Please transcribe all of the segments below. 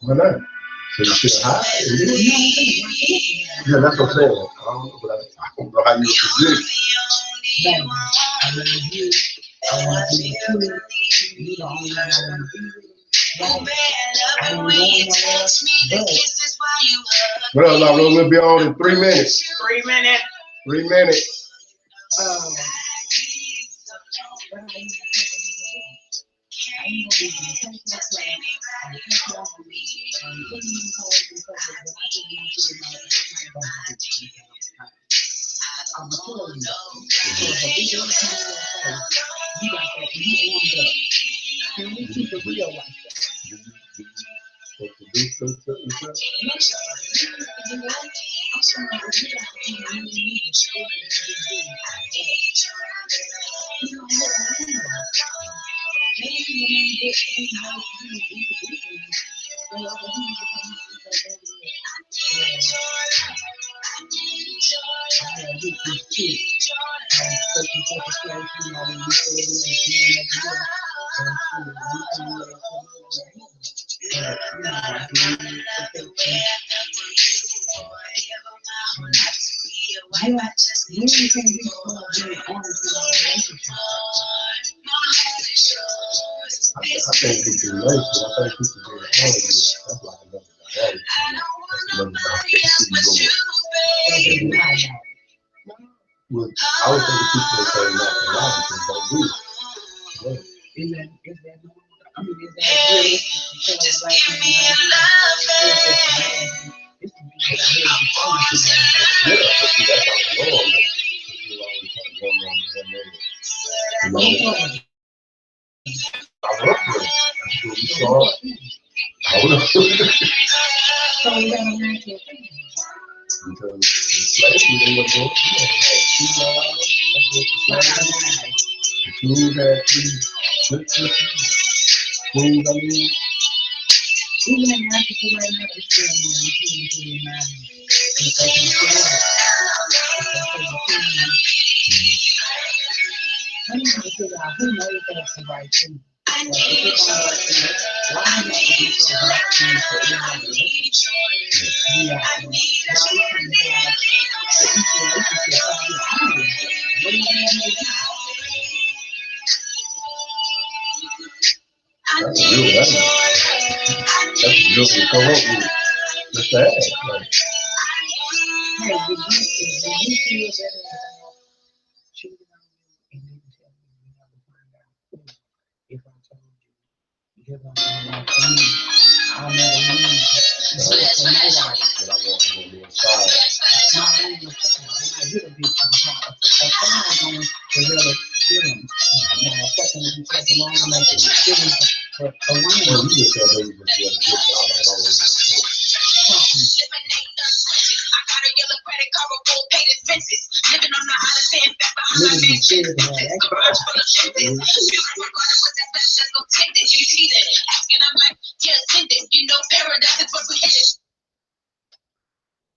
Why not? So you feel high? Yeah, that's what I'm saying. I don't know, but I don't know how you would predict. Well, we'll be on in 3 minutes. 3 minutes. 3 minutes. I was thinking people would say not a lot of people don't do it. Because slavery, they were doing, the food had food, I mean. Even in Africa right now, it's still I need to figure out who knows that's the right thing. Why not to get some black things for everybody? Yeah, why we can have the equal relationship all the time? What do you have to do? That's real to come up with. Just that. Like, hey, did you feel that cheating on you and didn't tell me you never find out who? If I told you, you're going to be like me. I'll never leave you. but I want to be inside. I'm not really a fan. I'm not here to be sometimes. Sometimes I'm develop feelings. Second with each other long enough to feelings. But Well, you just said they just get a good job. I always living in fear of that.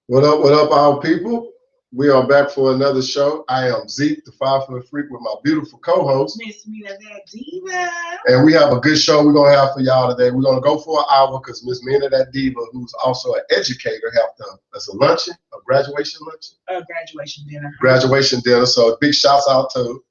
What up, our people? We are back for another show. I am Zeke, the 5-foot freak, with my beautiful co-host, Ms Meena Da Diva. and we have a good show we're gonna have for y'all today. We're gonna go for an hour because Ms Meena Da Diva, who's also an educator, have as a luncheon, a graduation luncheon, Graduation dinner. Graduation dinner. So big shouts out to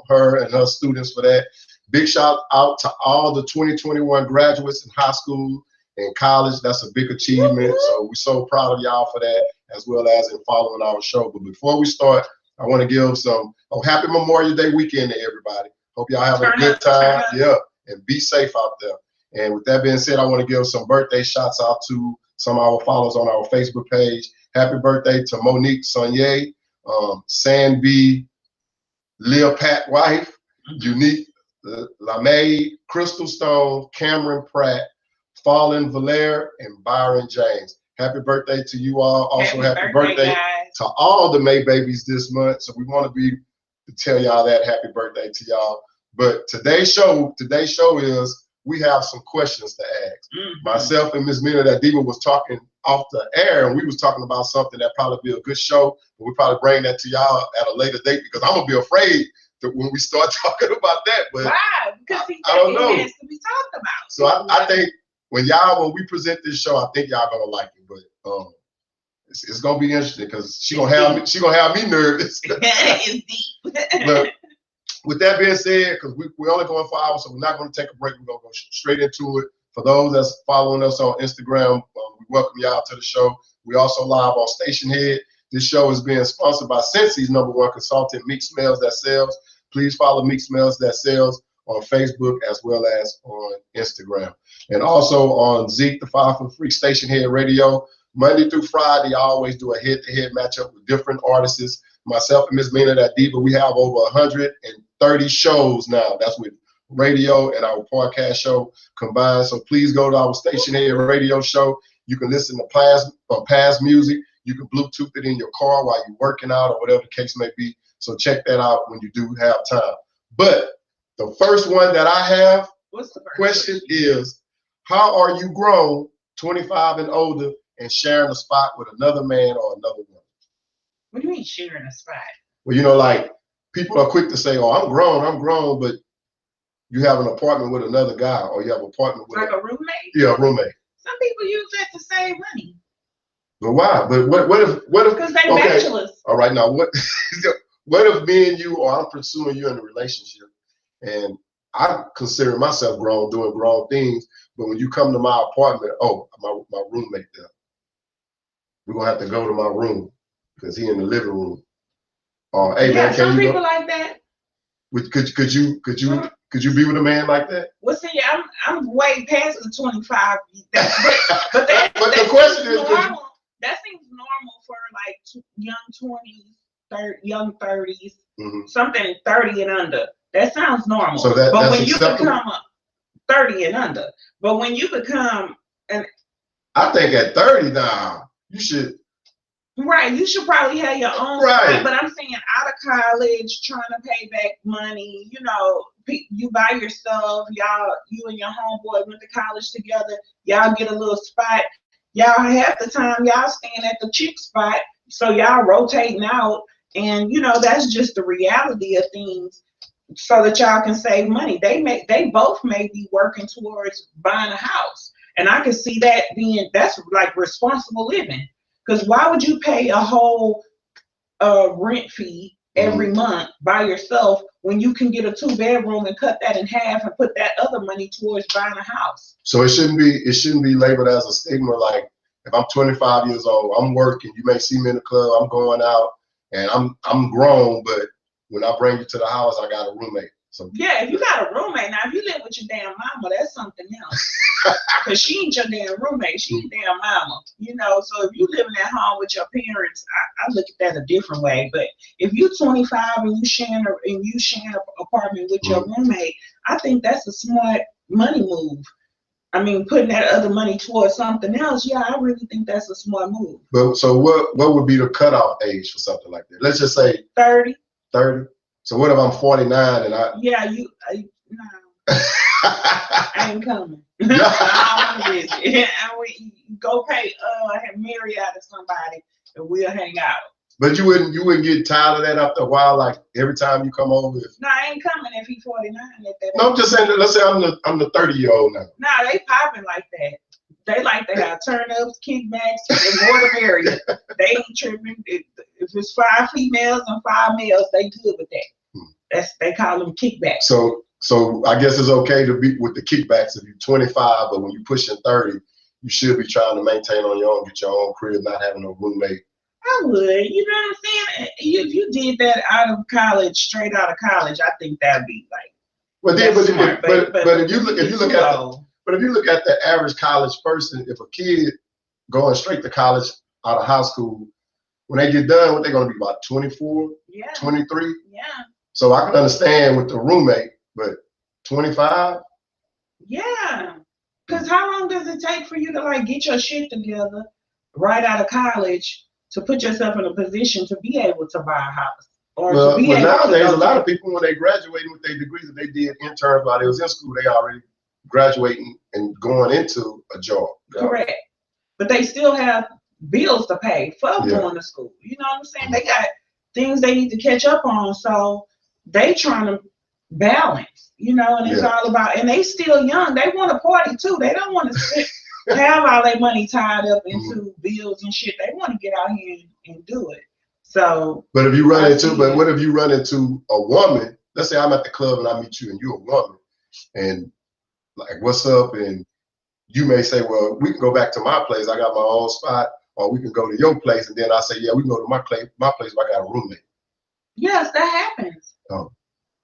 her and her students for that. Big shout out to all the 2021 graduates in high school and college. That's a big achievement. So we're so proud of y'all for that, as well as in following our show. But before we start, I want to give some happy Memorial Day weekend to everybody. Hope y'all have a good time. Yeah, and be safe out there. And with that being said, I want to give some birthday shouts out to some of our followers on our Facebook page. Happy birthday to Monique Sonnier, Sanby Lil Pat wife, Unique LaMay, Crystal Stone, Cameron Pratt, Fallen Valaire, and Byron James. Happy birthday to you all. Also, happy birthday to all the May babies this month. So we want to tell y'all that happy birthday to y'all. But today's show is we have some questions to ask. Myself and Ms Meena Da Diva was talking off the air, and we was talking about something that probably be a good show, but we probably bring that to y'all at a later date because I'm gonna be afraid that when we start talking about that. But why? Because I don't know. It has to be talked about. So I think when we present this show, I think y'all gonna like it. But it's gonna be interesting because she gonna have me nervous. It's deep. But with that being said, because we're only going 4 hours, so we're not going to take a break. We're going to go straight into it. For those that's following us on Instagram, we welcome y'all to the show. We also live on Stationhead. This show is being sponsored by Scentssy's #1 consultant, Meek Smells That Sells. Please follow Meek Smells That Sells on Facebook as well as on Instagram. And also on Zeke the 5 Freak Stationhead Radio. Monday through Friday, I always do a head-to-head matchup with different artists. Myself and Ms Meena Da Diva, we have over 130 shows now. That's with radio and our podcast show combined. So please go to our Stationhead Radio show. You can listen to past music. You can Bluetooth it in your car while you're working out or whatever the case may be. So check that out when you do have time. But the first one that I have question is, how are you grown, 25 and older, and sharing a spot with another man or another woman? What do you mean sharing a spot? Well, like people are quick to say, "Oh, I'm grown," but you have an apartment with another guy, or you have an apartment with a roommate. Yeah, a roommate. Some people use that to save money. But why? But what if? Because they bachelors. All right, now what? What if me and you, or I'm pursuing you in a relationship, and I consider myself grown, doing grown things, but when you come to my apartment, my roommate there, we're gonna have to go to my room. Because he in the living room. Hey man, some people like that. Could you be with a man like that? Well, see, I'm way past the 25. But the question is, normal. That seems normal for like young 20s, young 30s, something 30 and under. That sounds normal. So but when you become 30 and under, but when you become I think at 30 now, you should. Right, you should probably have your own spot, but I'm saying out of college, trying to pay back money, you buy your stuff, you and your homeboy went to college together, y'all get a little spot, y'all half the time y'all staying at the chick spot, so y'all rotating out, and that's just the reality of things, so that y'all can save money. They both may be working towards buying a house, and I can see that that's like responsible living. Because why would you pay a whole rent fee every month by yourself when you can get a 2-bedroom and cut that in half and put that other money towards buying a house? So it shouldn't be labeled as a stigma. Like if I'm 25 years old, I'm working. You may see me in the club. I'm going out, and I'm grown. But when I bring you to the house, I got a roommate. So yeah, if you got a roommate, now if you live with your damn mama, that's something else. Because she ain't your damn roommate, she your damn mama. So if you living at home with your parents, I look at that a different way. But if you're 25 and you sharing an apartment with your roommate, I think that's a smart money move. I mean, putting that other money towards something else, yeah, I really think that's a smart move. But so what would be the cutoff age for something like that? Let's just say 30. 30. So what if I'm 49 and I? Yeah, no. I ain't coming. I don't want to visit. Go pay marry out to somebody and we'll hang out. But you wouldn't get tired of that after a while, like every time you come over? No, I ain't coming if he's 49 at that. No, I'm just saying, let's say I'm the 30-year-old now. Nah, they popping like that. They like to have turn-ups, kickbacks, and more the merrier. They ain't tripping. If it's 5 females and 5 males, they good with that. They call them kickbacks. So I guess it's okay to be with the kickbacks if you're 25, but when you're pushing 30, you should be trying to maintain on your own, get your own crib, not having no roommate. I would. You know what I'm saying? If you did that out of college, straight out of college, I think that'd be like. But if you look at the average college person, if a kid going straight to college out of high school, when they get done, what they're going to be about 24, 23? Yeah. So I can understand with the roommate, but 25? Yeah. Because how long does it take for you to like get your shit together right out of college to put yourself in a position to be able to buy a house? Or Well, to be able nowadays, to a lot of people, when they graduated with their degrees, if they did interns while they was in school, they already graduating and going into a job. Correct. But they still have bills to pay for going to school. You know what I'm saying? They got things they need to catch up on. So they trying to balance, you know, and it's all about, and they still young. They want to party too. They don't want to have all their money tied up into bills and shit. They want to get out here and do it. So, but if you run into, but what if you run into a woman? Let's say I'm at the club and I meet you and you're a woman, and like, what's up? And you may say, well, we can go back to my place. I got my own spot, or we can go to your place. And then I say, yeah, we can go to my place. My place, but I got a roommate. Yes, that happens. Oh,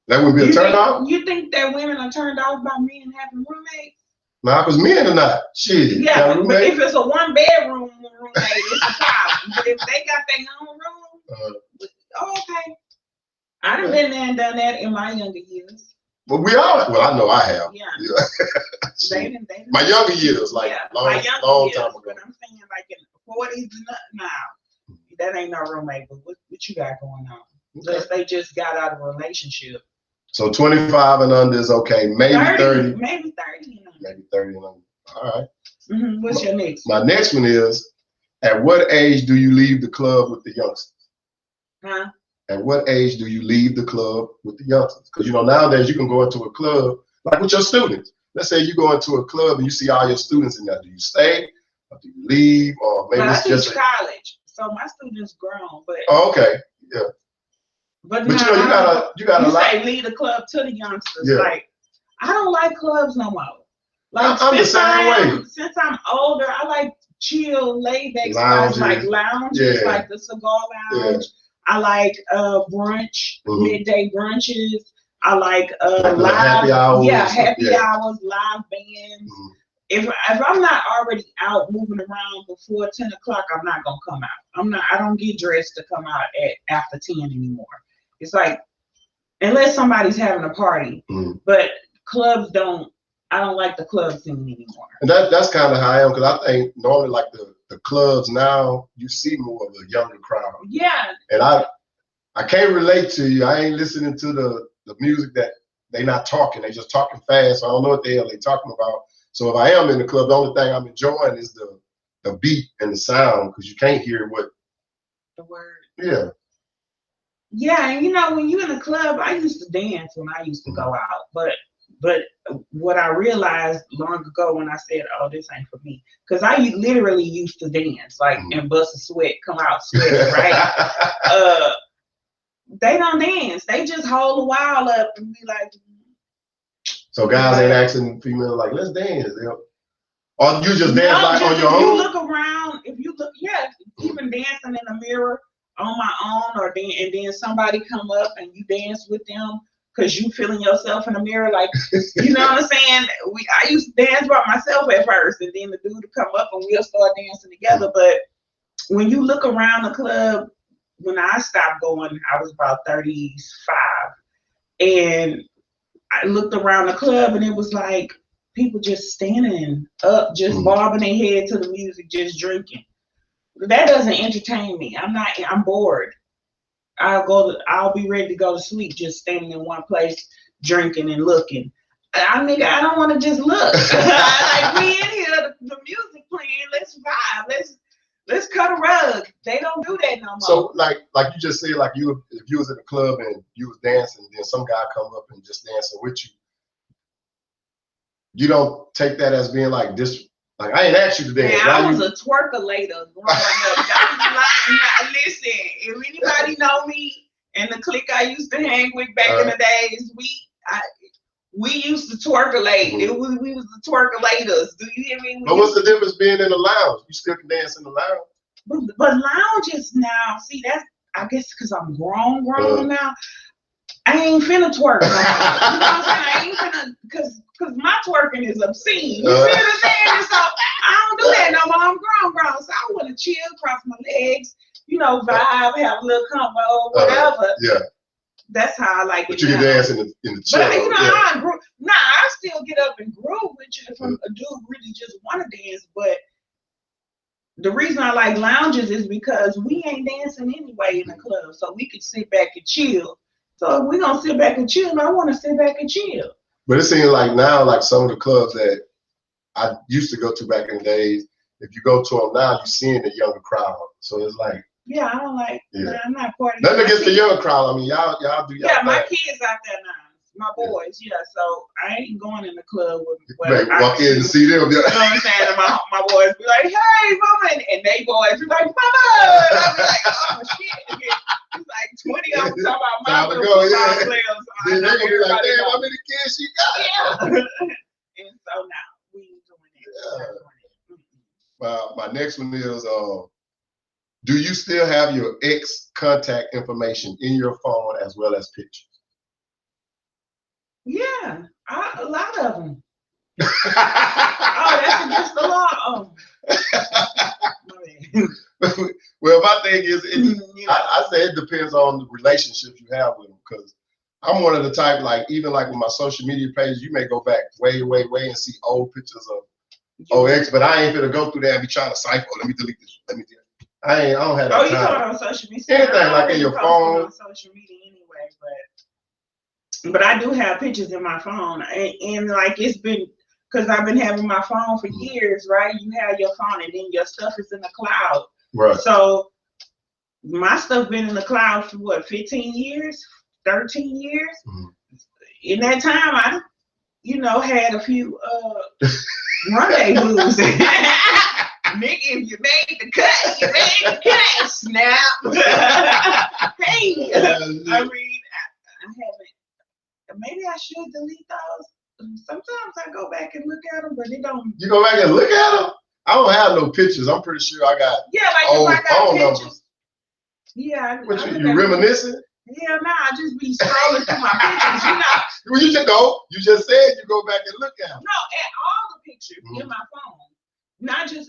that would be a turn off. You think that women are turned off by men having roommates? Nah, because men are not. Shit. Yeah, but if it's a 1-bedroom roommate, it's a problem. But if they got their own room, okay. I done been there and done that in my younger years. But we all, well, I know I have. Yeah. They my younger years, like long time ago. But I'm saying like in the 40s and now, that ain't no roommate. But what you got going on? Unless they just got out of a relationship. So 25 and under is okay. Maybe 30. Maybe 30. Maybe 30 and under. All right. What's your next one? My next one is, at what age do you leave the club with the youngsters? Huh? At what age do you leave the club with the youngsters? Because, you know, nowadays you can go into a club, like with your students. Let's say you go into a club and you see all your students in there. Do you stay or do you leave? Or maybe it's just college. So my students grown, but okay, yeah. But you know, you gotta say lead the club to the youngsters. Yeah. Like, I don't like clubs no more. Like I'm the same way. Since I'm older, I like chill, laid back spots, like lounges, like the cigar lounge. Yeah. I like brunch, midday brunches. I like live happy hours. Happy hours, live bands. If I'm not already out moving around before 10 o'clock, I'm not gonna come out. I don't get dressed to come out after 10 anymore. It's like, unless somebody's having a party, but clubs I don't like the club scene anymore. And that's kind of how I am, because I think normally like the clubs now, you see more of a younger crowd. Yeah. And I can't relate to you. I ain't listening to the music that they not talking. They just talking fast. So I don't know what the hell they talking about. So if I am in the club, the only thing I'm enjoying is the beat and the sound, because you can't hear what the word. Yeah. Yeah, and you know, when you in the club, I used to dance when I used to go out, but what I realized long ago when I said, "Oh, this ain't for me," because I literally used to dance, like and bust a sweat, come out sweating, right? They don't dance; they just hold a while up and be like. So guys ain't asking females like, "Let's dance," or you just dance like on your own. If you look around, even dancing in the mirror on my own, and then somebody come up and you dance with them. Because you feeling yourself in the mirror, like, you know what I'm saying? I used to dance by myself at first, and then the dude would come up and we'll start dancing together. But when you look around the club, when I stopped going, I was about 35. And I looked around the club and it was like people just standing up, just bobbing their head to the music, just drinking. That doesn't entertain me. I'm bored. I'll be ready to go to sleep just standing in one place, drinking and looking. I don't want to just look. Like, we in here, the music playing, let's vibe, let's cut a rug. They don't do that no more. So like you just said, like if you was in a club and you was dancing, then some guy come up and just dancing with you. You don't take that as being like this. Like, I ain't asked you to dance. Man, I was a twerker-later growing up. Listen, if anybody know me and the clique I used to hang with back in the days, we used to twerk-a-late. We was the twerker-laters. Do you hear me? But what's the difference being in the lounge? You still can dance in the lounge. But lounges now, see, that's, I guess because I'm grown now, I ain't finna twerk. You know what I'm saying? I ain't finna, because my twerking is obscene. You see what I'm saying? So I don't do that no more. I'm grown. So I want to chill, cross my legs, you know, vibe, have a little combo, whatever. Yeah. That's how I like but it. you can dance in the chair. But you know, yeah. I still get up and groove with you if a dude really just want to dance. But the reason I like lounges is because we ain't dancing anyway in the club, so we can sit back and chill. So if we gonna sit back and chill, I want to sit back and chill. But it seems like now, like some of the clubs that I used to go to back in the days, if you go to them now, you're seeing the younger crowd. So it's like, yeah, I don't like. Yeah. I'm not partying. Nothing against the younger crowd. I mean, y'all do y'all. Yeah, my kids out there now. My boys, yeah. So I ain't going in the club with. Walk in and see them. You know what I'm saying? And my boys be like, "Hey, mama," and they boys be like, "Mama." And I be like, "Oh shit!" It's like 20 of them talking about my little football players. So then they gonna be like, "Damn, how many kids she got?" Yeah. And so now we ain't doing that. Yeah. My next one is, do you still have your ex contact information in your phone as well as pictures? Yeah, a lot of them. Oh, that's against the law. Oh. Well, my thing is, I say it depends on the relationships you have with them. Because I'm one of the type, like, even like with my social media page, you may go back way and see old pictures of ex, but I ain't gonna go through that and be trying to cipher. Let me delete this. Let me do it. I don't have that time. You talking on social media? Anything like in your phone. On social media anyway, but I do have pictures in my phone, and like it's been because I've been having my phone for years, right? You have your phone, and then your stuff is in the cloud. Right. So my stuff been in the cloud for what, 15 years, 13 years. In that time, I, had a few rendezvous. Nigga, if you made the cut, you made the cut. Snap. Hey, I mean, I haven't. Maybe I should delete those. Sometimes I go back and look at them, but it don't. You go back and look at them? I don't have no pictures. I'm pretty sure I got old if I got phone pictures, numbers. Yeah. What you reminiscing? Yeah, I just be scrolling through my pictures, Well, you just said you go back and look at them. No, at all the pictures in my phone. Not just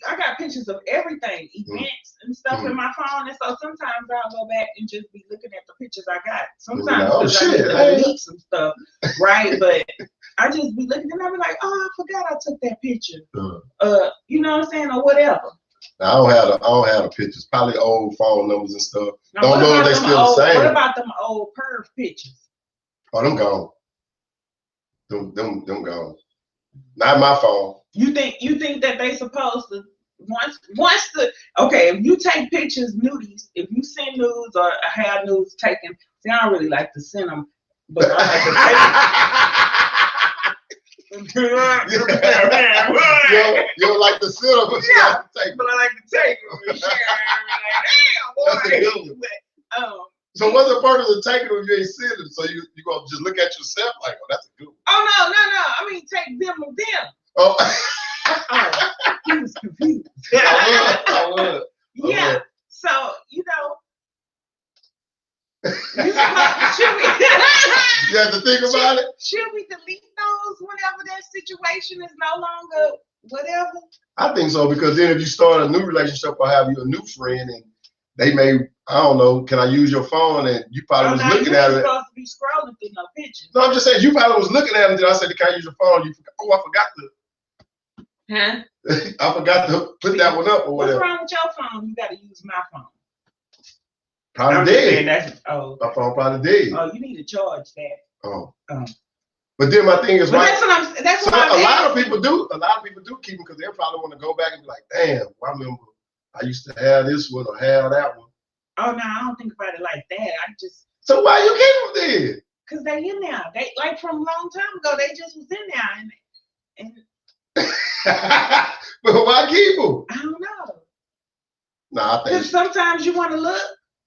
I got pictures of everything, events and stuff in my phone, and so sometimes I'll go back and just be looking at the pictures I got. Sometimes I need to delete some stuff, right? But I just be looking and I be like, oh, I forgot I took that picture. You know what I'm saying, or whatever. I don't have the pictures. Probably old phone numbers and stuff. Now, don't know if they still the same. What about them old perv pictures? Oh, them gone. Them gone. Not my phone. You think that they supposed to once if you take pictures, nudies, if you send nudes or have nudes taken, see, I don't really like to send them, but I like to take them. You don't like to send them, but you like to take them. But I like to take them. Damn, boy. So what's the purpose of taking them if you ain't sending them? So you gonna just look at yourself like, oh, that's a good one. Oh no. I mean, take them of them. Oh. He was confused. I would. Yeah. So, you have to think about it. Should we delete those whenever that situation is no longer whatever? I think so, because then if you start a new relationship or have you a new friend and they may, I don't know, can I use your phone? And you probably was looking at it. You're supposed to be scrolling through no pictures. No, I'm just saying, you probably was looking at it and I said, can I use your phone? You forgot, I forgot to. Huh? I forgot to put that one up or whatever. What's wrong with your phone? You got to use my phone. Probably dead. My phone probably dead. Oh, you need to charge that. Oh. But then my thing is, but that's what a lot of people do keep them because they probably want to go back and be like, damn, I remember I used to have this one or have that one. Oh no, I don't think about it like that. So why you keep them then? Because they in there. They like from a long time ago. They just was in there and but why keep them? I don't know. Nah, I think because sometimes you want to look,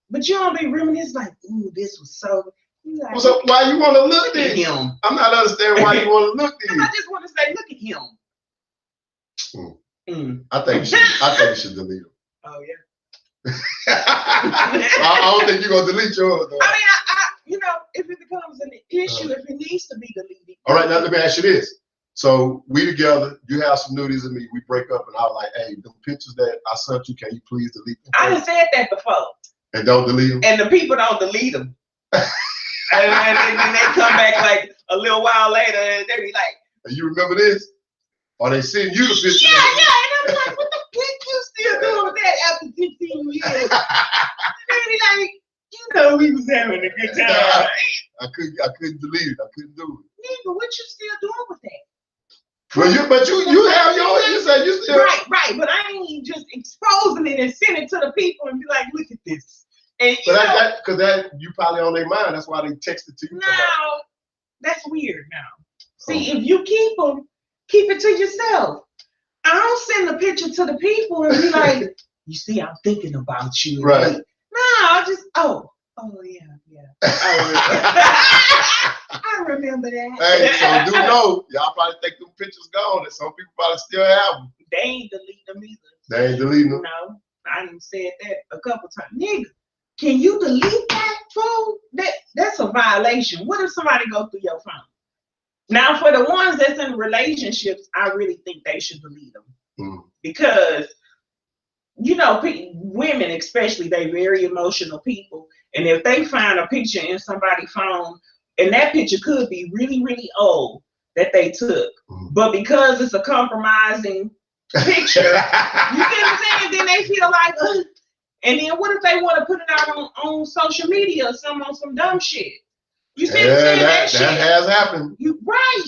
but you don't be reminiscing like, ooh, this was so. Like, well, so why you want to look at him? I'm not understanding why you want to look at him. I just want to say, look at him. I think you should delete him. Oh yeah. I don't think you're gonna delete yours though. I mean, if it becomes an issue, if it needs to be deleted. All right, now let me ask you this. So we together, you have some nudies of me, we break up and I'm like, hey, the pictures that I sent you, can you please delete them? I done said that before. And don't delete them? And the people don't delete them. And then they come back like a little while later and they be like, you remember this? Or they send you the picture. Yeah, and I'm like, what the heck you still doing with that after 15 years? And they be like, we was having a good time. I couldn't delete it. I couldn't do it. Nigga, what you still doing with that? Well, you have yours. You said you still right. But I ain't just exposing it and send it to the people and be like, look at this. And because that you probably on their mind. That's why they texted to you. No, that's weird. Now, see, if you keep them, keep it to yourself. I don't send the picture to the people and be like, you see, I'm thinking about you. Right. No, I just yeah. I remember that. Hey, so do know, y'all probably think them pictures gone, and some people probably still have them. They ain't deleting them either. They ain't deleting them. No, I done said that a couple times. Nigga, can you delete that phone? That's a violation. What if somebody go through your phone? Now, for the ones that's in relationships, I really think they should delete them because, women especially, they very emotional people, and if they find a picture in somebody's phone, and that picture could be really, really old that they took, but because it's a compromising picture, you get what I'm saying? Then they feel like, ugh. And then what if they want to put it out on social media or on some dumb shit? You see what I'm saying? That shit has happened. You right.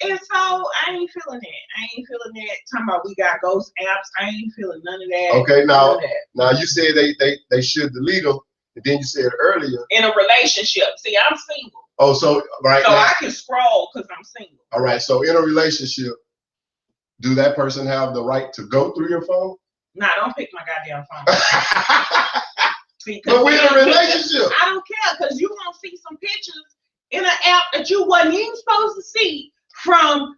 And so I ain't feeling that. Talking about we got ghost apps. I ain't feeling none of that. Okay, now you said they should delete them, and then you said earlier in a relationship. See, I'm single. Oh, so right. So now, I can scroll because I'm single. All right. So in a relationship, do that person have the right to go through your phone? Nah, don't pick my goddamn phone. See, but we're in a relationship. I don't care because you gonna see some pictures in an app that you wasn't even supposed to see from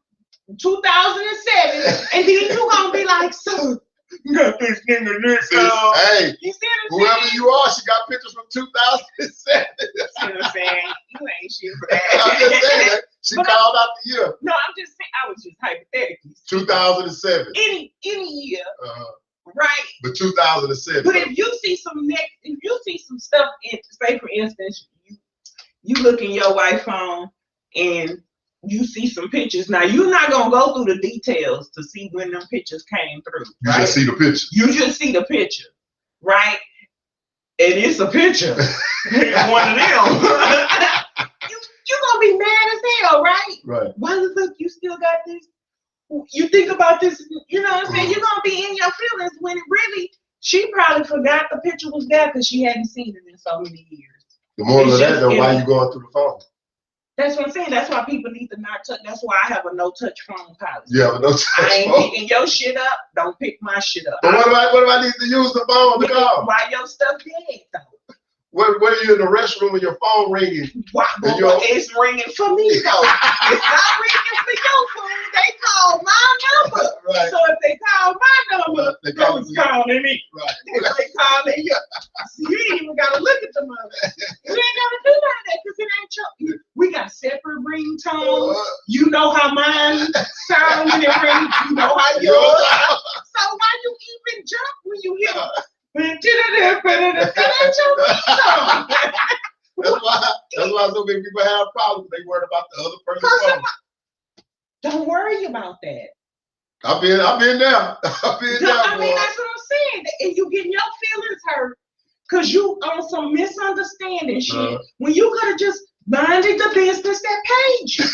2007, and then you gonna be like, so you got this nigga this. Hey, you see what I'm whoever saying? you are, she got pictures from 2007. You see what I'm saying? You ain't shit for that. I'm just saying that. She called out the year. No, I'm just saying. I was just hypothetically. 2007. Any year. Right. But 2007. But if you see some stuff, say for instance, you look in your wife's phone and you see some pictures. Now you're not gonna go through the details to see when them pictures came through. You just see the picture. You just see the picture, right? And it's a picture. One of them. You're gonna be mad as hell, right? Right. Why the fuck you still got this? You think about this, you know what I'm saying? You're gonna be in your feelings when it really, she probably forgot the picture was there because she hadn't seen it in so many years. The moral of that, though, why you going through the phone? That's what I'm saying. That's why people need to not touch. That's why I have a no-touch phone policy. You have a no-touch phone? I ain't picking your shit up. Don't pick my shit up. But what if I need to use the phone to call? Why your stuff dead, though? What are you in the restroom and your phone ringing? Why? It's ringing for me, though. It's not ringing for your phone. They call my number. Right. So if they call my number, they was calling me. Right. They calling you. So you ain't even got to look at the mother. You ain't got to do none of that because it ain't your. We got separate ringtones. You know how mine sound when it rings. You know how yours. So why you even jump when you hear it? That's why so many people have problems. They worry about the other person's phone. Don't worry about that. I've been there. I mean, that's what I'm saying. And you getting your feelings hurt because you on some misunderstanding shit when you could have just minded the business that paid you.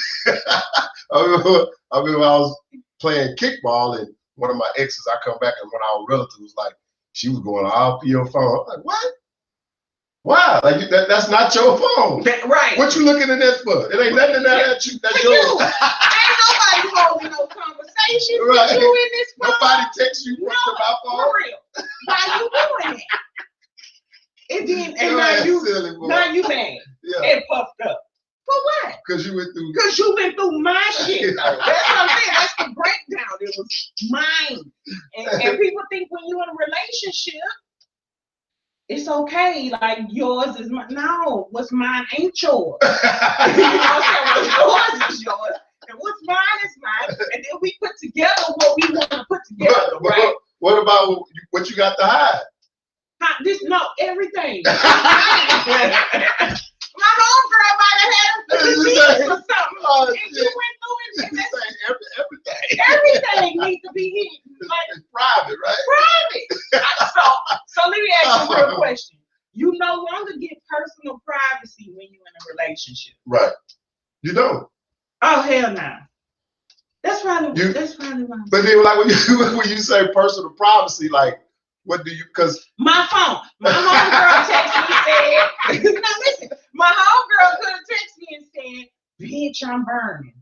I remember when I was playing kickball and one of my exes, I come back and one of our relatives was like, she was going off your phone. I'm like, what? Why? Like that's not your phone. Right. What you looking at that for? It ain't nothing that you. That's yours. Ain't nobody holding no conversation right. with you in this phone. Nobody texts you from my phone. For real. Why you doing it? And then now you mad and puffed up. For what? Because you went through. Because you went through my shit. Though. That's what I'm saying. That's the breakdown. It was mine. And people think when you're in a relationship, it's okay. Like yours is mine. No, what's mine ain't yours. You know what I'm saying? What's yours is yours. And what's mine is mine. And then we put together what we want to put together, right? What about what you got to hide? Everything. My homegirl might have had a disease or something. And you went through it. And everything. Everything needs to be hidden. Like, it's private, right? Private. So let me ask you a real question. You no longer get personal privacy when you're in a relationship. Right. You don't. Oh, hell no. That's probably why. But then, like when you say personal privacy, like what do you? Because my phone, my homegirl texted me and said, "No, listen." My homegirl could have texted me and said, "Bitch, I'm burning."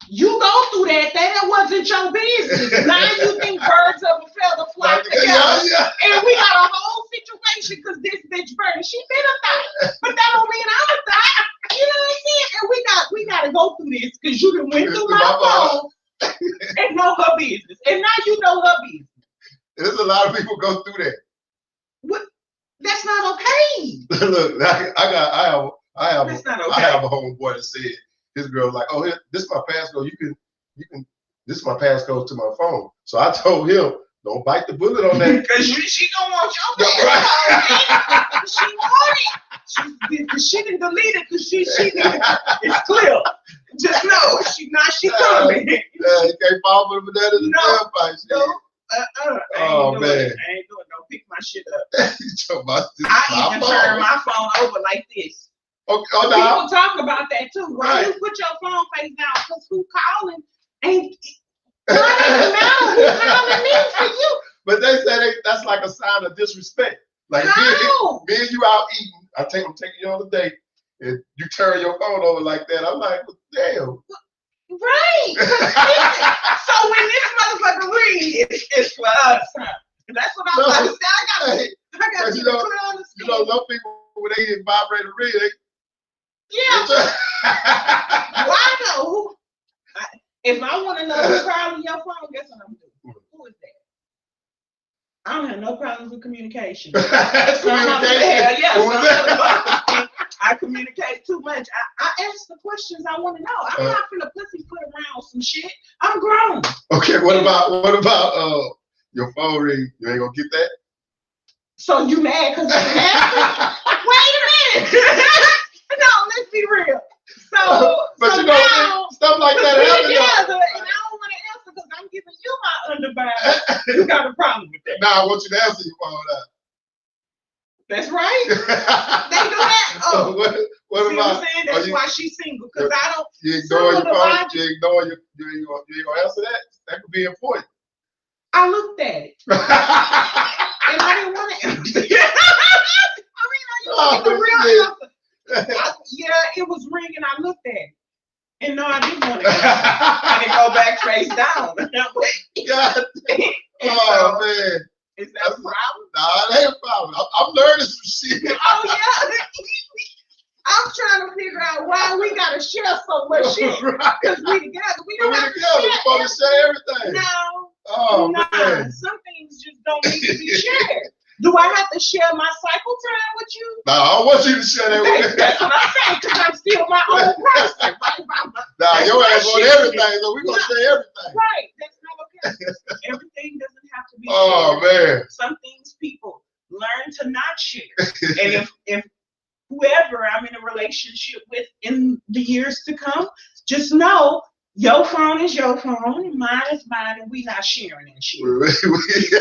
You go through that wasn't your business. Now you think birds of a feather flock together, and we got a whole situation because this bitch burning. She been a thot, but that don't mean I'm a thot. You know what I'm saying? And we gotta go through this because you done went through my phone and know her business, and now you know her business. There's a lot of people go through that. What? That's not okay. Look, I have That's not okay. I have a homeboy that said his girl like, oh, this is my passcode. You can. This is my passcode to my phone. So I told him, don't bite the bullet on that. Because she gonna want your passcode. She want it. She didn't delete it because she it's clear. Just know she coming. Yeah, you can't fall for the banana in the tailpipe. No. I ain't doing man. It. I ain't doing no pick my shit up. I even turn my phone over like this. Okay, people talk about that too. Why you put your phone face down? Because who calling ain't matter who calling me for you. But they say that's like a sign of disrespect. Like me and you out eating, I'm taking you on a date, and you turn your phone over like that. I'm like, well, damn. Right. So when this motherfucker rings, it's for us. That's what I'm about to say. I got to clear on the screen. You know, some people when they get vibrator ring, Why though? If I want to know who's calling your phone, guess what I'm doing? Who is that? I don't have no problems with communication. I communicate too much. I ask the questions I want to know. I'm not finna pussyfoot around some shit. I'm grown. Okay, what about your phone ring? You ain't gonna get that? So you mad because I answered? Wait a minute. No, let's be real. So now, stuff like that happens. And I don't want to answer because I'm giving you my undivided. You got a problem with that? Nah, I want you to answer your phone out. That's right. They do that. Oh, what see about? What I'm saying? That's why she's single. Because I don't. You ignore your phone. You ignore your. You ain't gonna answer that. That could be important. I looked at it, and I didn't want to answer. I mean, you want the real answer. It was ringing. I looked at it, and no, I didn't want to answer. I didn't go back face down. God. Oh man. Is that a problem? Nah, it ain't a problem. I'm learning some shit. Oh yeah. I'm trying to figure out why we gotta share so much shit. Because we together. We don't have to share. We're supposed to share everything. No. Oh man. Some things just don't need to be shared. Do I have to share my cycle time with you? No, I don't want you to share that with me. That's what I'm saying, because I'm still my own person. Right? Nah, your ass want everything, so we're going to share everything. Right, that's not okay. Everything doesn't have to be shared. Oh, man. Some things people learn to not share. And if whoever I'm in a relationship with in the years to come, just know your phone is your phone, and mine is mine, and we not sharing that shit.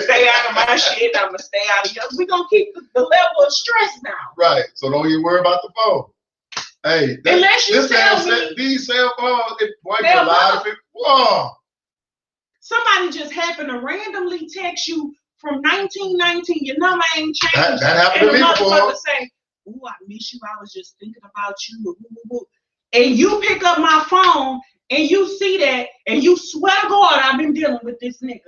Stay out of my shit, I'm gonna stay out of yours. We're gonna keep the level of stress down. Right. So don't even worry about the phone. Hey, unless you tell me these cell phones, it boy, a lot of people. Whoa. Somebody just happened to randomly text you from 1919. Your number ain't changed. That happened to me before. Say, "Ooh, I miss you. I was just thinking about you." And you pick up my phone. And you see that, and you swear to God, I've been dealing with this nigga,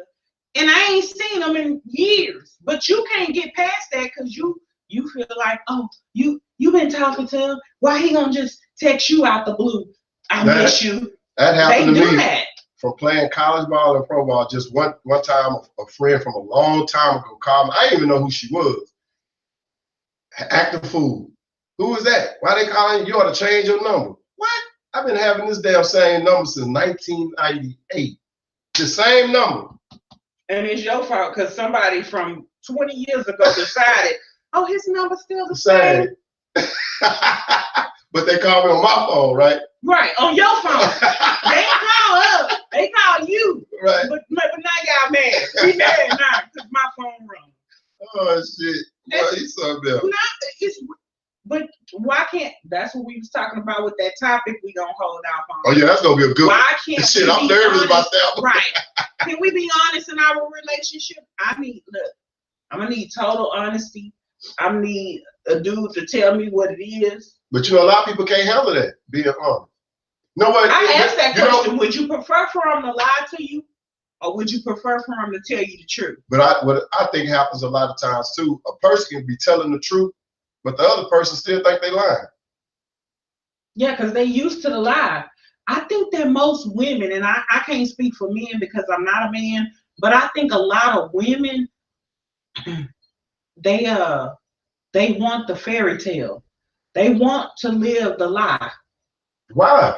and I ain't seen him in years. But you can't get past that because you feel like, oh, you been talking to him. Why he gonna just text you out the blue? I miss you. That happened to me. That. From playing college ball and pro ball. Just one time, a friend from a long time ago called me. I didn't even know who she was. Acting fool. Who was that? Why they calling you? You ought to change your number. What? I've been having this damn same number since 1998. The same number. And it's your fault because somebody from 20 years ago decided, oh, his number's still the same. But they call me on my phone, right? Right, on your phone. They ain't call us. They call you. Right. But now y'all mad. We mad now because my phone rung. Oh, shit. Boy, he's something else. But why can't, that's what we was talking about with that topic we gonna hold off on. Oh, yeah, that's going to be a good one. Why can't Shit, we I'm be nervous honest? about that one. Right. Can we be honest in our relationship? I'm going to need total honesty. I need a dude to tell me what it is. But you know, a lot of people can't handle that, being honest. You know what? I asked that question. Know, would you prefer for him to lie to you, or would you prefer for him to tell you the truth? But what I think happens a lot of times too, a person can be telling the truth, but the other person still think they lying. Yeah, because they used to the lie. I think that most women, and I can't speak for men because I'm not a man, but I think a lot of women, they want the fairy tale. They want to live the lie. Why?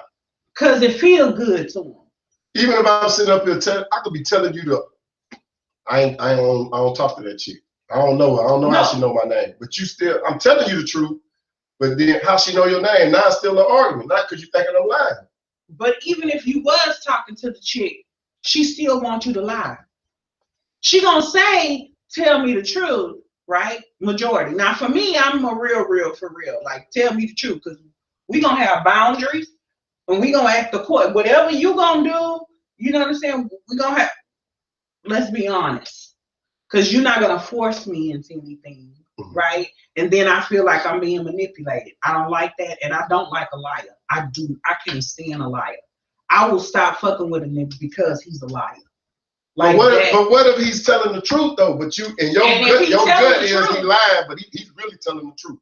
Because it feels good to them. Even if I'm sitting up here, I could be telling you I don't talk to that chick. I don't know her. I don't know how she know my name. But I'm telling you the truth. But then how she know your name? Now it's still an argument. Not because you thinking I'm lying. But even if you was talking to the chick, she still wants you to lie. She gonna say, tell me the truth, right? Majority. Now for me, I'm a real for real. Like, tell me the truth, because we gonna have boundaries and we gonna act the court. Whatever you gonna do, you know what I'm saying? We gonna have, let's be honest. Because you're not gonna force me into anything, right? And then I feel like I'm being manipulated. I don't like that, and I don't like a liar. I can't stand a liar. I will stop fucking with a nigga because he's a liar. Like, but what if he's telling the truth though? But your gut is he lying, but he's really telling the truth.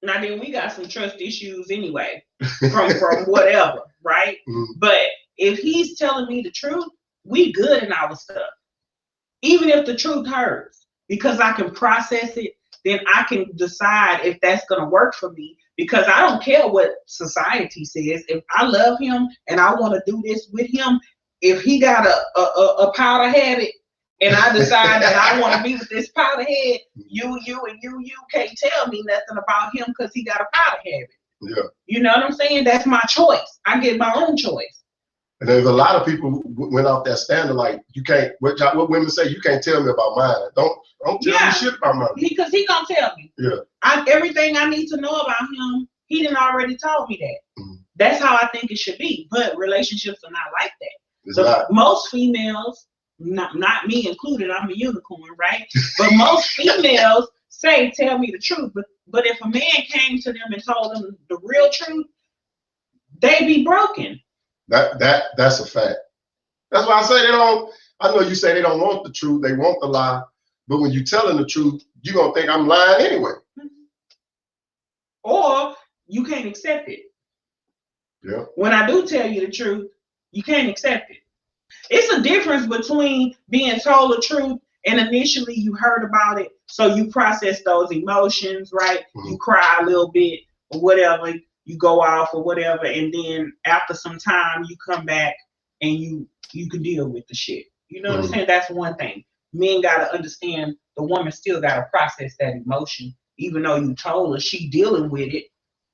Now then, we got some trust issues anyway from whatever, right? But if he's telling me the truth, we good in our stuff. Even if the truth hurts, because I can process it, then I can decide if that's gonna work for me. Because I don't care what society says. If I love him and I want to do this with him, if he got a powder habit and I decide that I want to be with this powder head, you can't tell me nothing about him because he got a powder habit. Yeah. You know what I'm saying? That's my choice. I get my own choice. And there's a lot of people who went off that standard, like, you can't, what women say, you can't tell me about mine. Don't tell me shit about mine. Because he gonna tell me. Yeah. Everything I need to know about him, he didn't already told me that. That's how I think it should be. But relationships are not like that. Most females, not me included, I'm a unicorn, right? But most females say, tell me the truth. But if a man came to them and told them the real truth, they be broken. That's a fact. That's why I say I know you say they don't want the truth, they want the lie, but when you telling the truth, you're gonna think I'm lying anyway. Or you can't accept it. Yeah. When I do tell you the truth, you can't accept it. It's a difference between being told the truth and initially you heard about it, so you process those emotions, right? You cry a little bit or whatever. You go off or whatever, and then after some time you come back and you can deal with the shit. You know what I'm saying? That's one thing. Men gotta understand the woman still gotta process that emotion, even though you told her she dealing with it,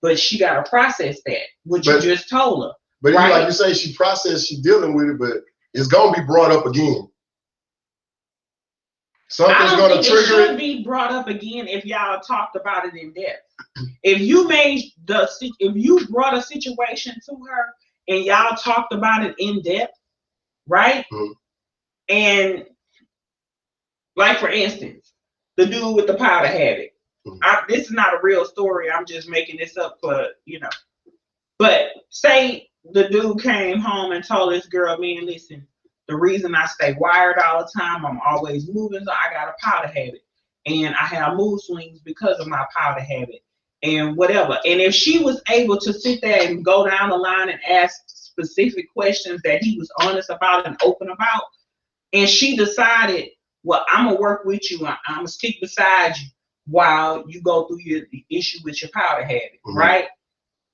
but she gotta process that, you just told her. But right? Like you say, she dealing with it, but it's gonna be brought up again. Something's gonna trigger it. It should be brought up again if y'all talked about it in depth. If you brought a situation to her and y'all talked about it in depth, right? And like for instance, the dude with the powder habit. This is not a real story. I'm just making this up for, But say the dude came home and told this girl, man, listen, the reason I stay wired all the time, I'm always moving, so I got a powder habit. And I have mood swings because of my powder habit. And whatever. And if she was able to sit there and go down the line and ask specific questions that he was honest about and open about, and she decided, well, I'm gonna work with you, I'm gonna stick beside you while you go through your issue with your powder habit, right?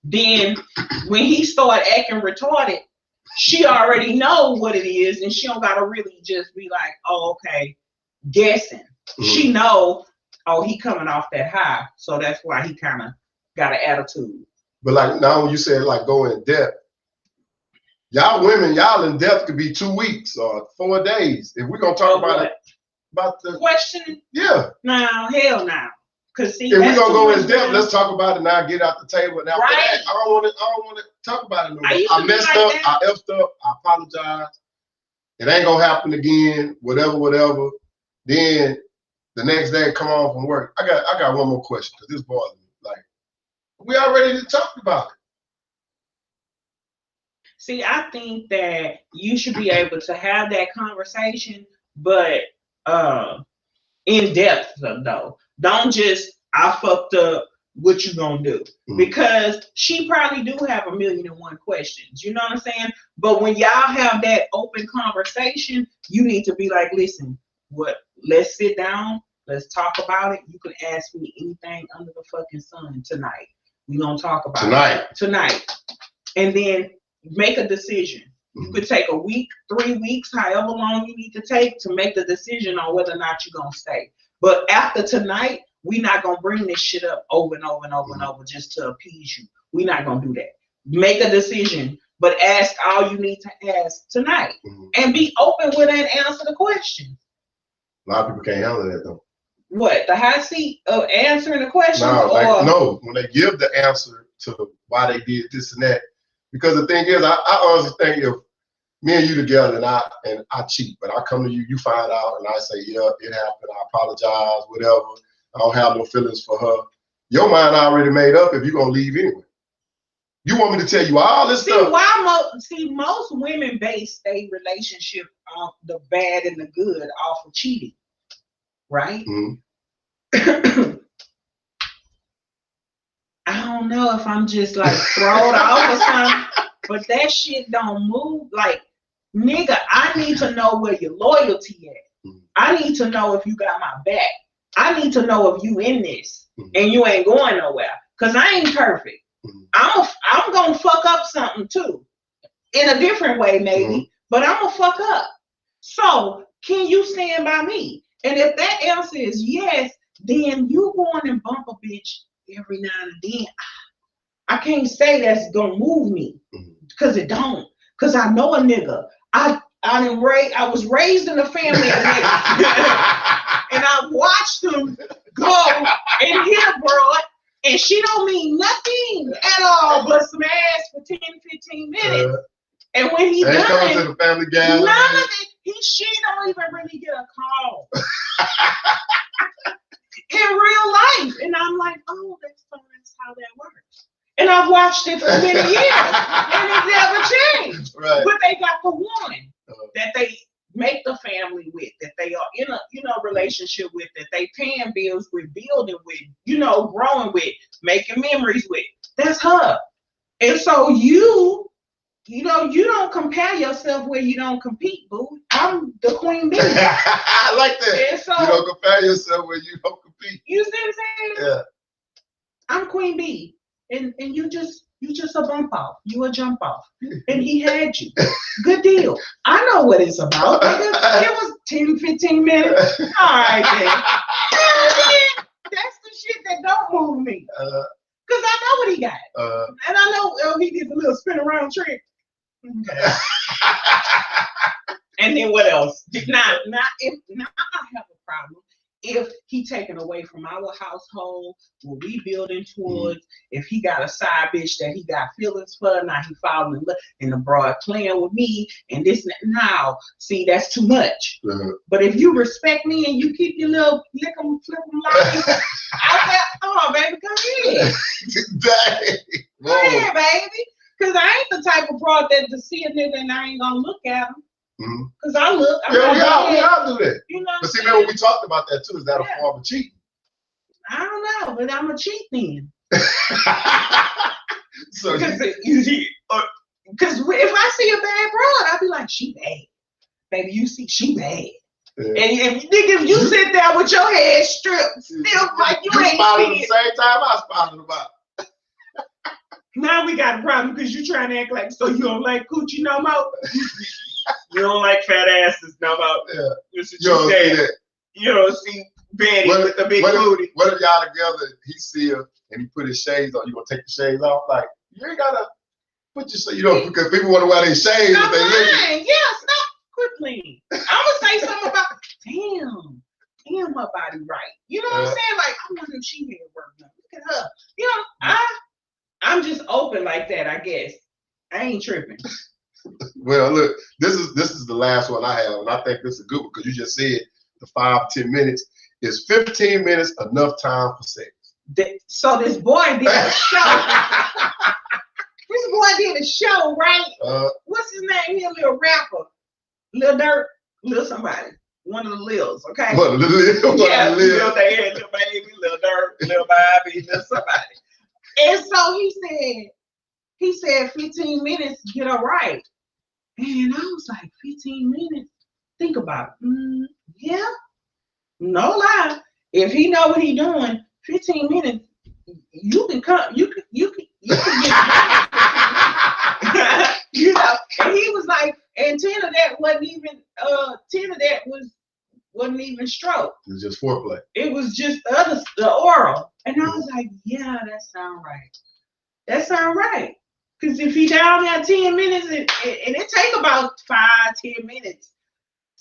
Then when he started acting retarded, she already know what it is, and she don't gotta really just be like, oh, okay, guessing. She know, oh, he coming off that high, so that's why he kind of got an attitude. But like now when you said like go in depth, y'all women, y'all in depth could be 2 weeks or 4 days. If we're gonna talk about it, about the question, yeah. No, hell no. Cause see, if we're gonna go in depth, let's talk about it now. Get out the table, and after that, I don't want to talk about it no more. I messed up. I effed up. I apologize. It ain't gonna happen again. Whatever. Then the next day, come on from work. I got one more question because this bothers me. Like we already talked about it. See, I think that you should be able to have that conversation, but in depth though. Don't just I fucked up. What you gonna do? Because she probably do have 1,000,001 questions. You know what I'm saying? But when y'all have that open conversation, you need to be like, listen, let's sit down. Let's talk about it. You can ask me anything under the fucking sun tonight. We gonna talk about it tonight, and then make a decision. You could take a week, 3 weeks, however long you need to take to make the decision on whether or not you're going to stay. But after tonight, we're not going to bring this shit up over and over and over and over just to appease you. We're not going to do that. Make a decision, but ask all you need to ask tonight. And be open with it and answer the question. A lot of people can't handle that, though. What? The hot seat of answering the question? No, when they give the answer to why they did this and that. Because the thing is, I honestly think if me and you together and I cheat, but I come to you, you find out, and I say, yeah, it happened, I apologize, whatever. I don't have no feelings for her. Your mind already made up if you're gonna leave anyway. You want me to tell you all this stuff? Most women base their relationship off the bad and the good off of cheating, right? I don't know if I'm just like thrown off or something, but that shit don't move. Like, nigga, I need to know where your loyalty at. I need to know if you got my back. I need to know if you in this and you ain't going nowhere. Cause I ain't perfect. I'm gonna fuck up something too, in a different way maybe, but I'm gonna fuck up. So can you stand by me? And if that answer is yes, then you going and bump a bitch every now and then. I can't say that's gonna move me, cause it don't. Cause I know a nigga. I was raised in a family of niggas, and I watched them go and hit a broad, and she don't mean nothing at all but some ass for 10, 15 minutes. And when he done, coming to the family gathering. none of it. She don't even really get a call. In real life. And I'm like, oh, that's how that works. And I've watched it for many years and it never changed. Right. But they got the one that they make the family with, that they are in a relationship with, that they paying bills with, building with, growing with, making memories with. That's her. And so you don't compare yourself where you don't compete, boo. I'm the queen bee. I like that. And so, you don't compare yourself where you don't compete. You see what I'm saying? Yeah. I'm queen bee, and you just a bump off. You a jump off, and he had you. Good deal. I know what it's about. It was 10, 15 minutes. All right, then. That's the shit that don't move me. Cause I know what he got, and I know he did the little spin around trick. Okay. And then what else? Now I have a problem if he taken away from our household, what we building towards. If he got a side bitch that he got feelings for, now he falling in love, and the broad playing with me, and this now, see, that's too much. But if you respect me and you keep your little lick 'em, flip 'em like, I said, oh baby, come here. Go ahead, baby. Cause I ain't the type of broad that to see a nigga and I ain't gonna look at him. Cause I look. We all do that. You know. But see, remember we talked about that too. Is that a form of cheating? I don't know, but I'm a cheat then. So because if I see a bad broad, I'll be like, she bad. Baby, you see, she bad. Yeah. And if you sit there with your head stripped, still like you ain't smiling at the same time I smiling about. Now we got a problem because you trying to act like, so you don't like coochie no more? You don't like fat asses no more? Yeah. You don't see Betty with the big booty. What if y'all together, he see her and he put his shades on, you gonna take the shades off? Like, you ain't gotta put your because people want to wear their shades if they live. Yeah, stop quickly. I'm gonna say something about damn, her body right. You know what I'm saying? Like, I wonder if she had work done. Look at her. You know, I'm just open like that, I guess. I ain't tripping. Well, look, this is the last one I have, and I think this is a good one because you just said the 5-10 minutes. Is 15 minutes enough time for sex? So this boy did a show. This boy did a show, right? What's his name? He a little rapper. Lil Durk, Lil somebody. One of the Lils, okay? One of the Lils. Yeah, Lil Baby, Lil Durk, Lil Bobby, Lil somebody. And so he said 15 minutes, get her right. And I was like, 15 minutes? Think about it. Yeah. No lie. If he know what he doing, 15 minutes, you can come, you can get you know. And he was like, and 10 of that wasn't even stroke. It was just foreplay. It was just the oral. And I was like, yeah, that sound right. That sound right. Because if he down there 10 minutes, and it take about 5-10 minutes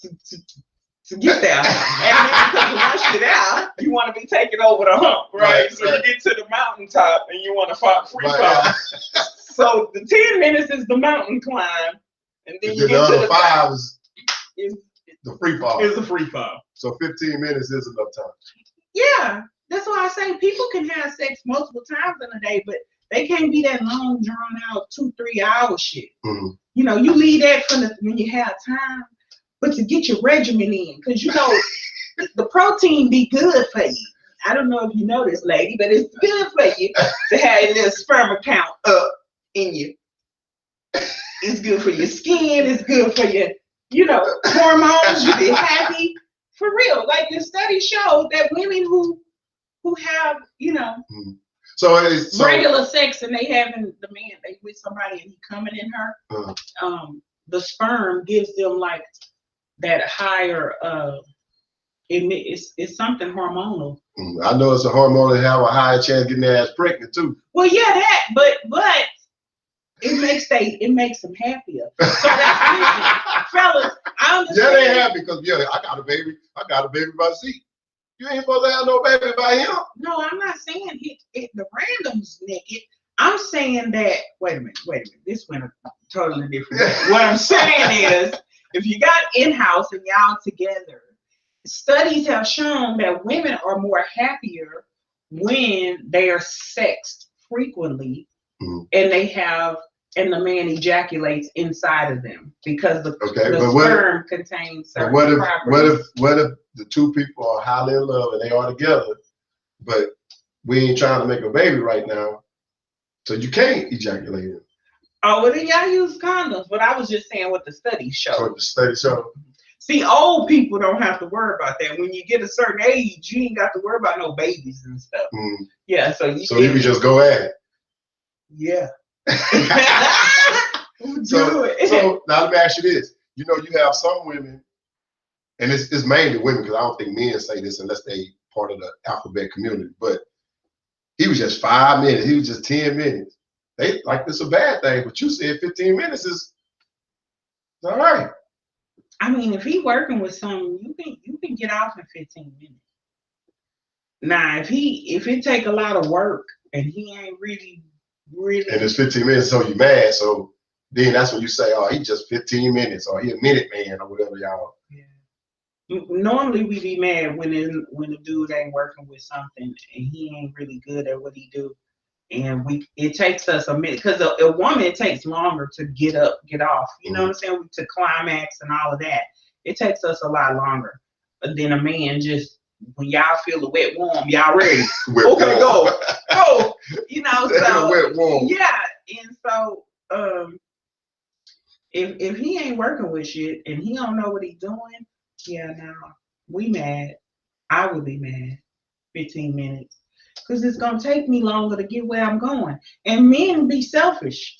to get there. And then because once you're there, you want to be taken over the hump, right? So you get to the mountaintop and you want to free fall. So the 10 minutes is the mountain climb. And then you get to the 5 is the free fall. Is the free fall. So 15 minutes is enough time. Yeah. That's why I say people can have sex multiple times in a day, but they can't be that long, drawn out 2-3 hour shit. Mm-hmm. You know, you leave that for when you have time, but to get your regimen in, because you know the protein be good for you. I don't know if you know this, lady, but it's good for you to have a little sperm count up in you. It's good for your skin. It's good for your, hormones. You be happy for real. Like the study showed that women who have, So regular sex and they with somebody and he coming in her, the sperm gives them like that higher, it's something hormonal. I know it's a hormone that have a higher chance of getting their ass pregnant too. Well, yeah, that, but it makes them happier. So that's fellas, I understand. Yeah, they happy because I got a baby by Zeke. You ain't supposed to have no baby by him. No, I'm not saying the random's naked. I'm saying that, wait a minute. This went a totally different way. What I'm saying is, if you got in-house and y'all together, studies have shown that women are more happier when they are sexed frequently and the man ejaculates inside of them because the sperm contains certain properties. What if the two people are highly in love and they are together, but we ain't trying to make a baby right now, so you can't ejaculate it? Oh, well then y'all use condoms, but I was just saying what the studies show. What the study show? See, old people don't have to worry about that. When you get a certain age, you ain't got to worry about no babies and stuff. Yeah, so you can just go at it. Yeah. So now let me ask you this. You have some women, and it's mainly women because I don't think men say this unless they part of the alphabet community, but he was just 5 minutes. He was just 10 minutes. They like this a bad thing, but you said 15 minutes is all right. I mean, if he working with something, you can get off in 15 minutes. Now, if it take a lot of work and he ain't really and it's 15 minutes, so you mad. So then that's when you say, oh, he just 15 minutes or he a minute man or whatever y'all. Yeah. Normally we be mad when the dude ain't working with something and he ain't really good at what he do. And it takes us a minute because a woman, it takes longer to get up, get off. You know what I'm saying? To climax and all of that. It takes us a lot longer. But then a man just, when y'all feel the wet warm, y'all ready. Okay, go. So wet warm. Yeah. And so if he ain't working with shit and he don't know what he's doing, we mad. I would be mad. 15 minutes. Because it's going to take me longer to get where I'm going. And men be selfish.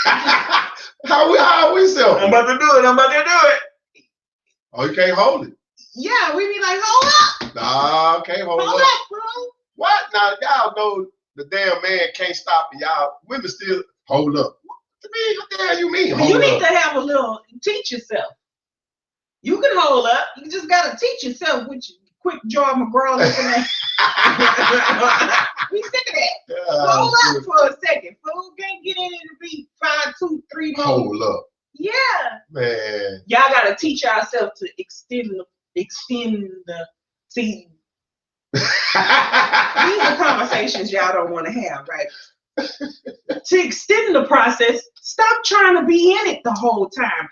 How are we selfish? I'm about to do it. Oh, you can't hold it. Yeah, we be like, hold up. Nah, can't hold up, bro. What? Now y'all know the damn man can't stop and y'all women still hold up. What the hell you mean? You need to have a little teach yourself. You can hold up. You just gotta teach yourself with your quick Jaw McGraw looking at. We sick of that. Hold up for a second. Fool can't get in and be 5, 2, 3 more. Hold up. Yeah. Man. Y'all gotta teach ourselves to extend the see. These are conversations y'all don't want to have, right? To extend the process, stop trying to be in it the whole time.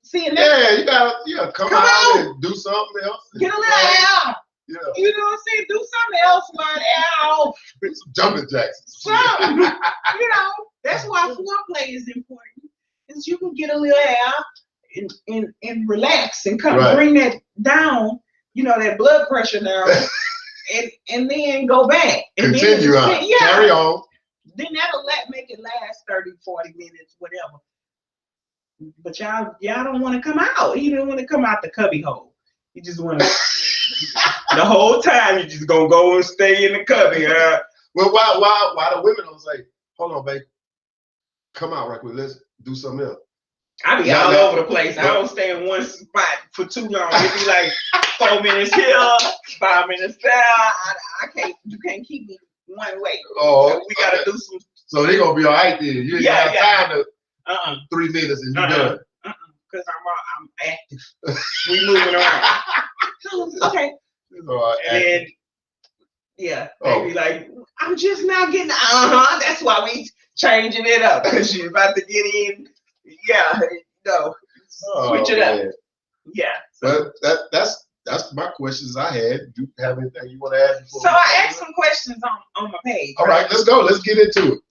See, you gotta come out and do something else. Get a little air. Yeah. You know what I'm saying? Do something else, learn air off. Some jumping jacks. Something. That's why foreplay is important. Is you can get a little air and relax and bring that down, that blood pressure down, and then go back. And continue on. Carry on. Then that'll make it last 30, 40 minutes, whatever. But y'all don't want to come out. You don't want to come out the cubby hole. You just want to the whole time you just gonna go and stay in the cubby. Well, why the women don't say, hold on, babe, come out right quick, let's do something else. I be all over the place. I don't stay in one spot for too long. It be like 4 minutes here, 5 minutes there. I can't. You can't keep me one way. Oh, we gotta do some. So they gonna be all right then. You ain't have time to 3 minutes and you done. Because I'm active. We moving around. Okay. And then they be like, I'm just now getting. That's why we changing it up because you're about to get in. Yeah, switch it up. Man. Yeah. So. But that's my questions I had. Do you have anything you want to add? So I asked some questions on my page. All right, let's go. Let's get into it.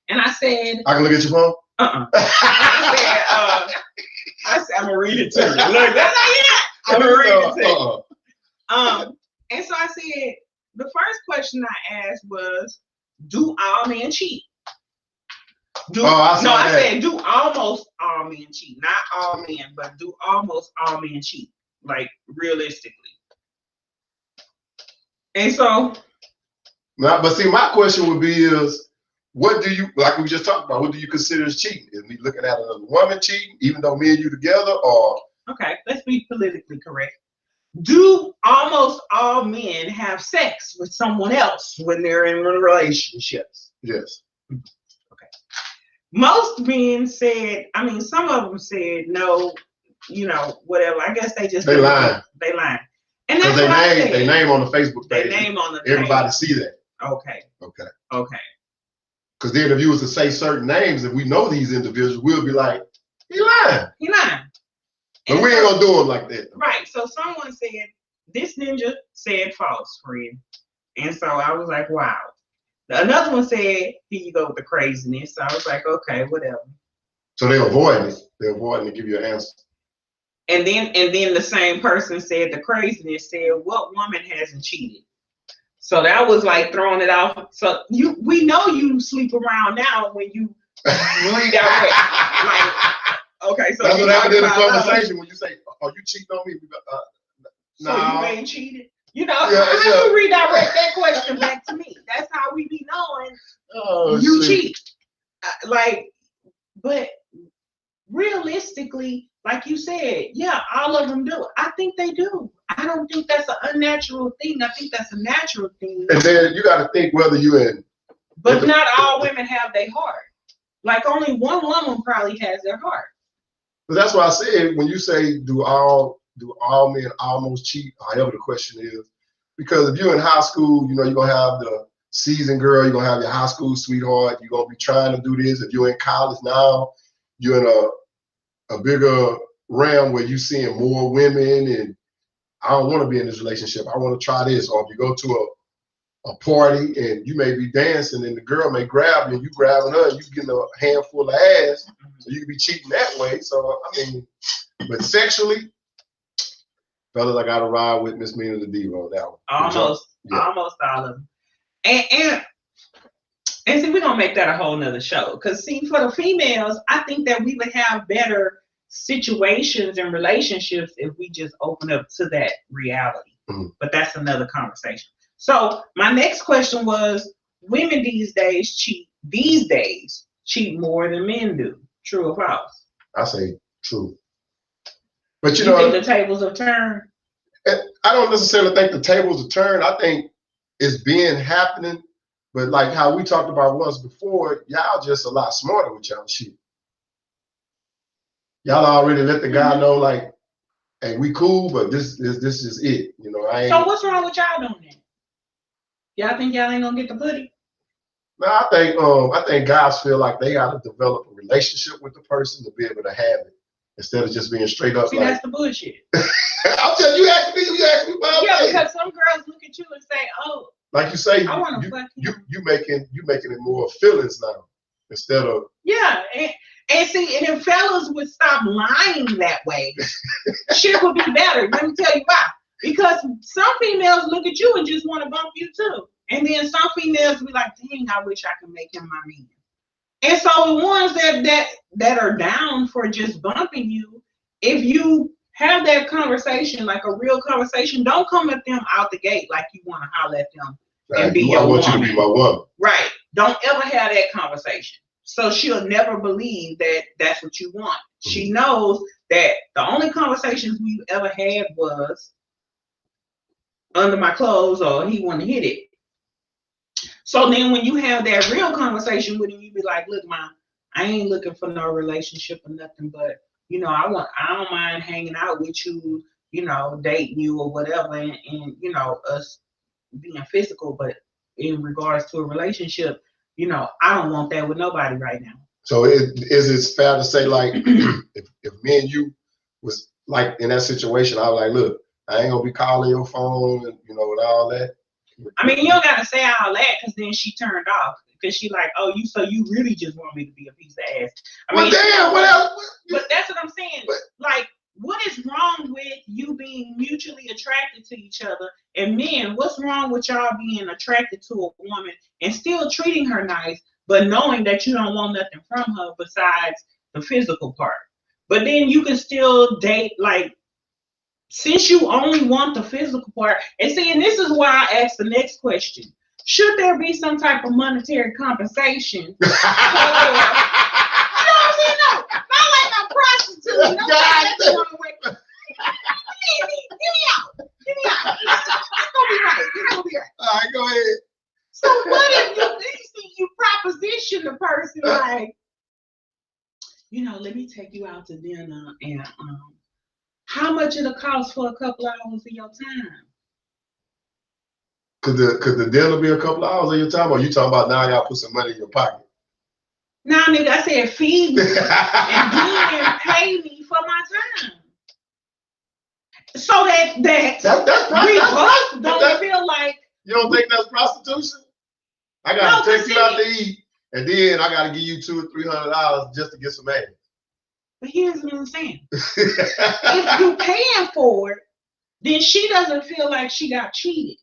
And I said, I can look at your phone. I said, I'm gonna read it to you. Look, that's not yet. I'm gonna read it to you. And so I said, the first question I asked was, do all men cheat? I said, do almost all men cheat? Not all men, but do almost all men cheat? Like realistically. And so. Now, but see, my question would be is, what do you, like we just talked about, what do you consider as cheating? Is me looking at another woman cheating, even though me and you together, or? Okay, let's be politically correct. Do almost all men have sex with someone else when they're in relationships? Yes. Okay. Most men said, some of them said no, whatever. I guess they lying. They lying. And that's they name on the Facebook page. They name on the everybody page. See that. Okay. Because then if you was to say certain names, if we know these individuals, we'll be like, he lying. But we ain't gonna do them like that. Right. So someone said, this ninja said false, friend. And so I was like, wow. Another one said, here you go with the craziness. So I was like, okay, whatever. So they're avoiding it. They're avoiding to give you an answer. And then the same person said the craziness said, what woman hasn't cheated? So that was like throwing it off. So we know you sleep around now when you redirect. Like, okay, so that's what happened in the conversation when you say, "Oh, you cheating on me?" So you ain't cheated. How you redirect that question back to me? That's how we be knowing you cheat. But realistically, like you said, yeah, all of them do. I think they do. I don't think that's an unnatural thing. I think that's a natural thing. And then you got to think whether you in. But not all women have their heart. Like only one woman probably has their heart. But that's why I said when you say do all men almost cheat, however the question is, because if you're in high school, you're gonna have the seasoned girl, you're gonna have your high school sweetheart, you're gonna be trying to do this. If you're in college now, you're in a bigger realm where you're seeing more women, and I don't want to be in this relationship. I want to try this. Or if you go to a party and you may be dancing and the girl may grab you and you grabbing her and you getting a handful of ass, so you can be cheating that way. So but sexually, fellas, I got to ride with Ms Meena Da Diva on that one. Almost all of them. And see, we're gonna make that a whole nother show. Cause see, for the females, I think that we would have better situations and relationships if we just open up to that reality. But that's another conversation. So my next question was, women these days cheat more than men do. True or false? I say true. But you think the tables have turned? I don't necessarily think the tables have turned. I think it's been happening, but like how we talked about once before, y'all just a lot smarter with y'all shit. Y'all already let the guy know, like, hey, we cool, but this is it. You know, I ain't. So what's wrong with y'all doing that? Y'all think y'all ain't gonna get the putty? No, I think guys feel like they gotta develop a relationship with the person to be able to have it, instead of just being straight up. See, like, that's the bullshit. I'm telling you, ask me about yeah, because some girls look at you and say, "Oh, like you say, I want to fuck you making it more feelings now instead of and see, and if fellas would stop lying that way, shit would be better. Let me tell you why. Because some females look at you and just want to bump you too, and then some females be like, "Dang, I wish I could make him my man." And so the ones that are down for just bumping you, if you have that conversation, like a real conversation, don't come at them out the gate like you want to holler at them and be your woman. I want you to be my woman. Right. Don't ever have that conversation. So she'll never believe that that's what you want. Mm-hmm. She knows that the only conversations we've ever had was under my clothes or he want to hit it. So then when you have that real conversation with him, you be like, look, Ma, I ain't looking for no relationship or nothing, but you know, I don't mind hanging out with you, you know, dating you or whatever, and you know, us being physical, but in regards to a relationship, you know, I don't want that with nobody right now. So is it fair to say, like, if me and you was like in that situation, I was like, look, I ain't gonna be calling your phone, and, you know, with all that. I mean, you don't gotta say all that, because then she turned off. Because she like, oh, so you really just want me to be a piece of ass. I mean, damn, what else? But that's what I'm saying. Like, what is wrong with you being mutually attracted to each other? And men, what's wrong with y'all being attracted to a woman and still treating her nice, but knowing that you don't want nothing from her besides the physical part? But then you can still date, like, since you only want the physical part. And see, and this is why I asked the next question. Should there be some type of monetary compensation? You know what I'm saying? No, not like a prostitute. No, give me out. It's gonna be right. All right, go ahead. So what if you proposition the person like, you know, let me take you out to dinner, and how much it'll cost for a couple hours of your time? Could the dinner be a couple of hours of your time, or you talking about now I gotta put some money in your pocket? Nah, nigga, I said feed me and then pay me for my time. So that we both don't feel like. You don't think that's prostitution? I gotta take you out to eat, and then I gotta give you $200 or $300 just to get some ass. But here's what I'm saying. If you're paying for it, then she doesn't feel like she got cheated.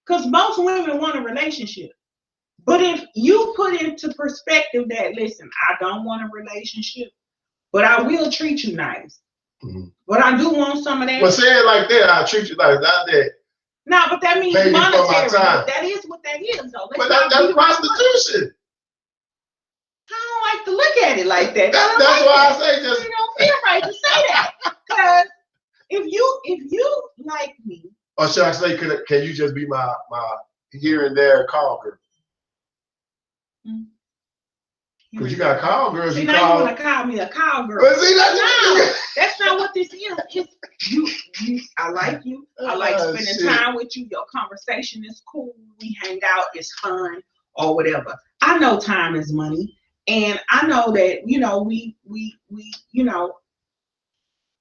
Because most women want a relationship. But if you put into perspective that, listen, I don't want a relationship, but I will treat you nice. Mm-hmm. But I do want some of that. Well, say it like that, I'll treat you like that. No, but that means monetary. That is what that is, though. But that's prostitution. I don't like to look at it like that. That's why I say just. You don't feel right to say that. Because if you like me. Or should I say, can you just be my here and there call girl? Because you got call girls. See, now you want to call me a call girl. But see, that's not what this is. It's you. I like you. I like spending time with you. Your conversation is cool. We hang out. It's fun or whatever. I know time is money, and I know that, you know, we you know,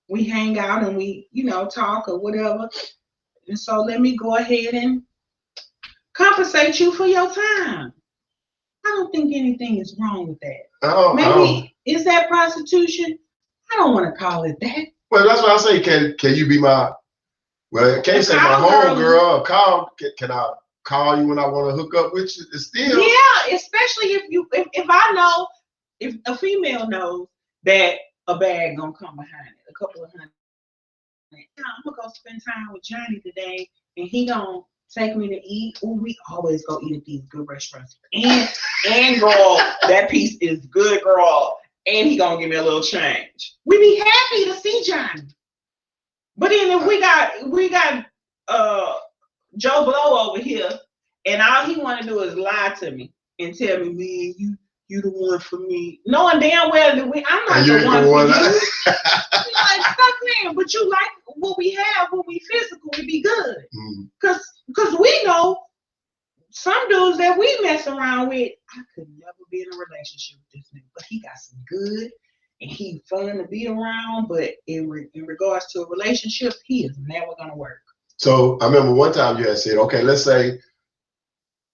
we hang out and we, you know, talk or whatever. And so let me go ahead and compensate you for your time. I don't think anything is wrong with that. Maybe is that prostitution? I don't want to call it that. Well, that's what I say. Can you be my? Well, I can't say my home girl. Can I call you when I want to hook up with you? It's still. Yeah, especially if I know, if a female knows that a bag gonna come behind it, a couple of $100. I'm gonna go spend time with Johnny today, and he gonna take me to eat. Ooh, we always go eat at these good restaurants. And girl, that piece is good, girl. And he gonna give me a little change. We be happy to see Johnny. But then if we got Joe Blow over here, and all he wanna do is lie to me and tell me, man, you the one for me. Knowing damn well that I'm not the one for you. Like, stop playing, but you like what we have when we physical, we be good. Cause we know some dudes that we mess around with, I could never be in a relationship with this nigga, but he got some good and he fun to be around, but in regards to a relationship, he is never gonna work. So I remember one time you had said, okay, let's say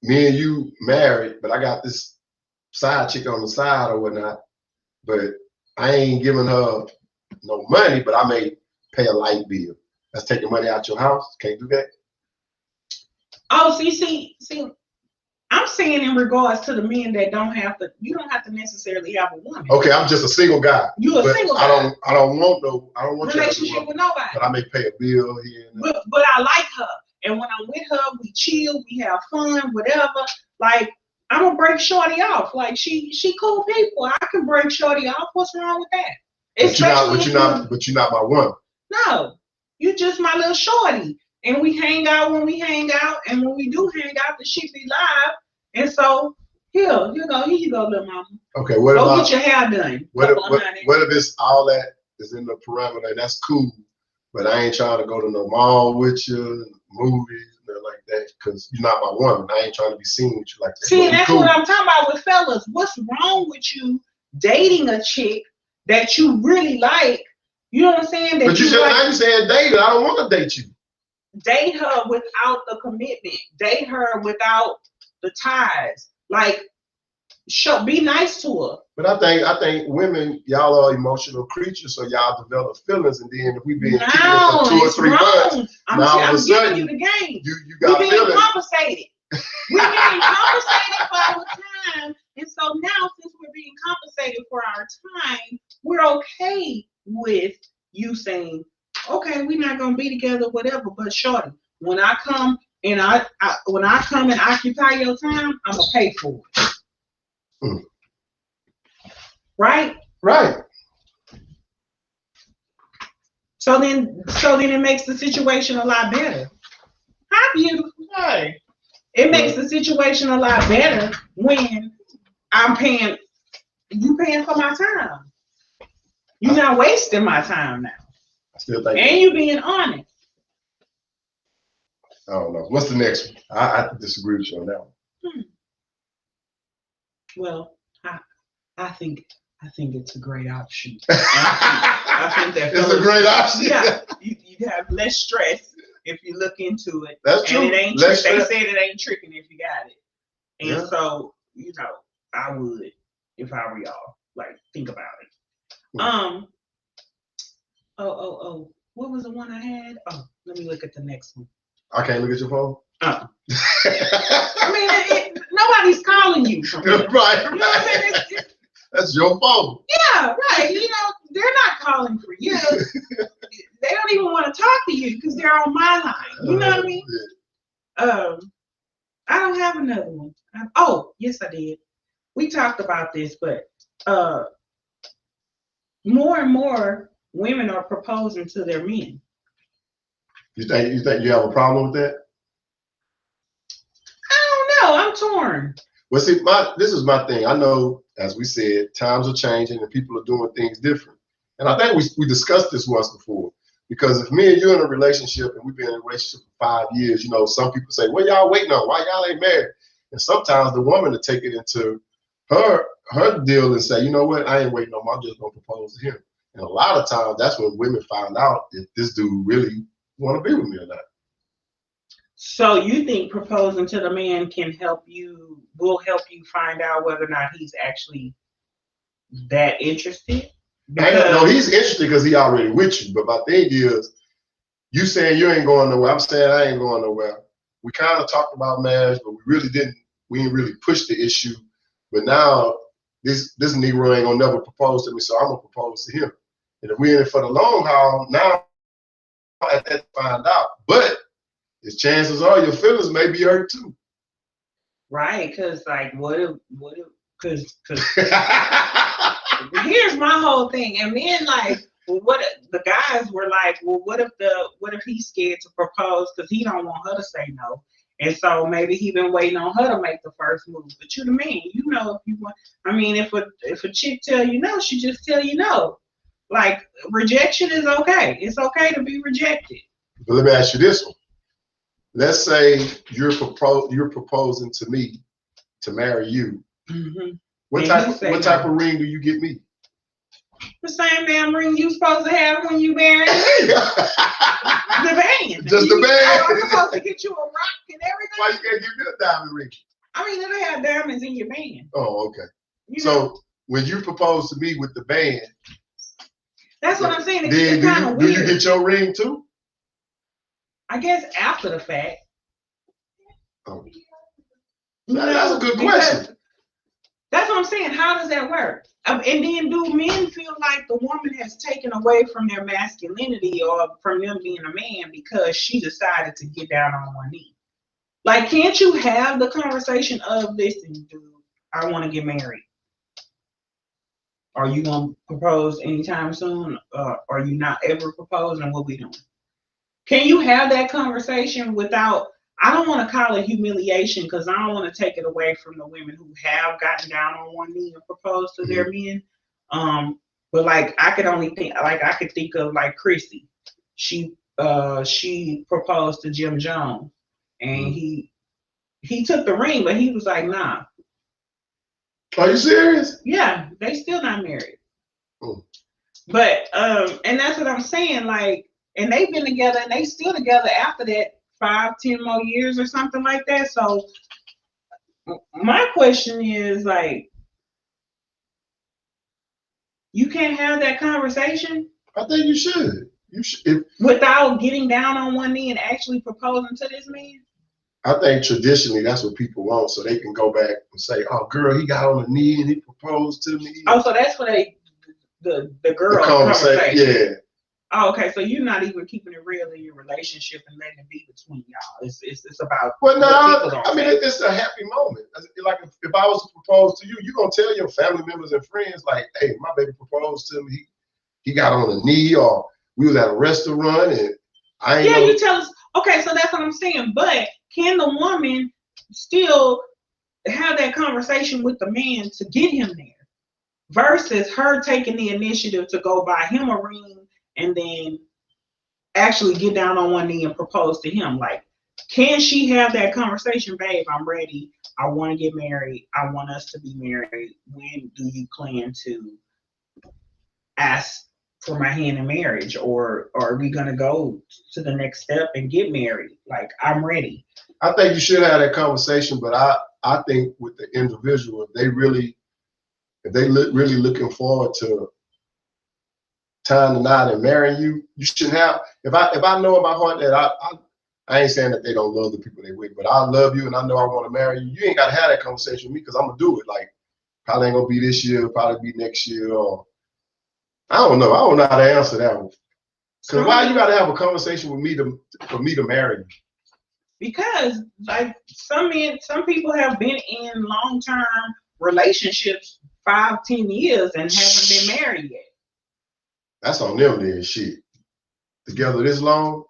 me and you married, but I got this side chick on the side or whatnot, but I ain't giving her no money, but I may pay a light bill. That's taking money out your house. Can't do that. Oh, see, I'm saying in regards to the men that you don't have to necessarily have a woman. Okay, I'm just a single guy. You're a single guy. I don't want relationship with nobody. But I may pay a bill here and there. But I like her. And when I'm with her, we chill, we have fun, whatever. Like, I'm gonna break Shorty off. Like, she cool people. I can break Shorty off. What's wrong with that? But you're not my woman. No, you just my little shorty. And we hang out when we hang out, and when we do hang out, the shit be live. And so, here you go, little mama. Okay, go get your hair done. What if it's all that is in the parameter, and that's cool, but I ain't trying to go to no mall with you, movies, nothing like that, because you're not my woman. I ain't trying to be seen with you like that. See, that's cool. What I'm talking about with fellas. What's wrong with you dating a chick that you really like? You know what I'm saying? But now you saying date her. I don't want to date you. Date her without the commitment. Date her without the ties. Like, be nice to her. But I think women, y'all are emotional creatures, so y'all develop feelings, and then if we been kicking it for 2 or 3 months, I'm giving you the game. You got feelings. Being compensated. We're being compensated for our time, and so now since we're being compensated for our time, we're okay with you saying, okay, we're not gonna be together, whatever. But shorty, when I come and occupy your time, I'm gonna pay for it. Right? Right. So then it makes the situation a lot better. How beautiful. Hey. It makes the situation a lot better when you paying for my time. You're not wasting my time now. Still think and you being honest. I don't know. What's the next one? I disagree with you on that one. Well, I think it's a great option. I think that it's a great option. Yeah, you have less stress if you look into it. That's true. And it ain't they said it ain't tricking if you got it. And so, I would if I were y'all. Like, think about it. What was the one I had? Oh, let me look at the next one. I can't look at your phone? I mean, nobody's calling you. Right. You know what I'm saying? That's your phone. Yeah, right. They're not calling for you. They don't even want to talk to you because they're on my line. You know what I mean? Yeah. I don't have another one. Yes, I did. We talked about this, but more and more women are proposing to their men. You think you have a problem with that? I don't know. I'm torn. Well, see, this is my thing. I know, as we said, times are changing and people are doing things different. And I think we discussed this once before. Because if me and you in a relationship and we've been in a relationship for 5 years, some people say, what y'all waiting on? Why y'all ain't married? And sometimes the woman will take it into her deal and say, you know what, I ain't waiting on him. I'm just going to propose to him. And a lot of times that's when women find out if this dude really want to be with me or not. So you think proposing to the man will help you find out whether or not he's actually that interested? No, he's interested because he already with you. But my thing is, you saying you ain't going nowhere. I'm saying I ain't going nowhere. We kind of talked about marriage, but we didn't really push the issue. But now this Negro ain't gonna never propose to me, so I'm gonna propose to him. And if we're in it for the long haul, now at that find out. But the chances are your feelings may be hurt too. Right, because like because here's my whole thing. And then like what the guys were like, well, what if he's scared to propose because he don't want her to say no. And so maybe he been waiting on her to make the first move. But you the man, you know if you want. I mean, if a chick tell you no, she just tell you no. Like rejection is okay. It's okay to be rejected. But let me ask you this one. Let's say you're proposing to me to marry you. Mm-hmm. What type of ring do you get me? The same damn ring you supposed to have when you marry me. The band. Just the band. I'm supposed to get you a rock and everything. Why you can't give me a diamond ring? I mean, it'll have diamonds in your band. Oh, okay. You so know? When you propose to me with the band, that's what I'm saying. It's kind of weird. Do you get your ring too? I guess after the fact. Oh. That's a good question. That's what I'm saying. How does that work? And then do men feel like the woman has taken away from their masculinity or from them being a man because she decided to get down on one knee? Like, can't you have the conversation of, listen, dude, I want to get married. Are you going to propose anytime soon? Are you not ever proposing? What we doing? Can you have that conversation without, I don't want to call it humiliation because I don't want to take it away from the women who have gotten down on one knee and proposed to their men. But like, I could think of like Chrissy. She proposed to Jim Jones and he took the ring, but he was like, nah. Are you serious? Yeah, they still not married. Oh. But and that's what I'm saying. Like, and they've been together, and they still together after that 5-10 more years or something like that. So my question is like, you can't have that conversation. I think you should. You should without getting down on one knee and actually proposing to this man. I think traditionally that's what people want, so they can go back and say, "Oh, girl, he got on the knee and he proposed to me." Oh, so that's what the girl conversation. Yeah. Oh, okay. So you're not even keeping it real in your relationship and letting it be between y'all. It's about. Well, no, I mean it's a happy moment. Like if I was to propose to you, you're gonna tell your family members and friends like, "Hey, my baby proposed to me. He got on the knee, or we was at a restaurant and I ain't know." You tell us. Okay, so that's what I'm saying. But can the woman still have that conversation with the man to get him there, versus her taking the initiative to go buy him a ring and then actually get down on one knee and propose to him? Like, can she have that conversation? Babe, I'm ready. I want to get married. I want us to be married. When do you plan to ask for my hand in marriage? Or are we going to go to the next step and get married? Like, I'm ready. I think you should have that conversation, but I think with the individual, if they really looking forward to tying the knot and marrying you, you shouldn't have. If I know in my heart that I ain't saying that they don't love the people they with, but I love you and I know I want to marry you. You ain't gotta have that conversation with me because I'm gonna do it. Like, probably ain't gonna be this year, probably be next year, or I don't know. I don't know how to answer that one. Because why you gotta have a conversation with me for me to marry you? Because like some people have been in long-term relationships 5-10 years and haven't been married yet. That's on them then. Shit. Together this long?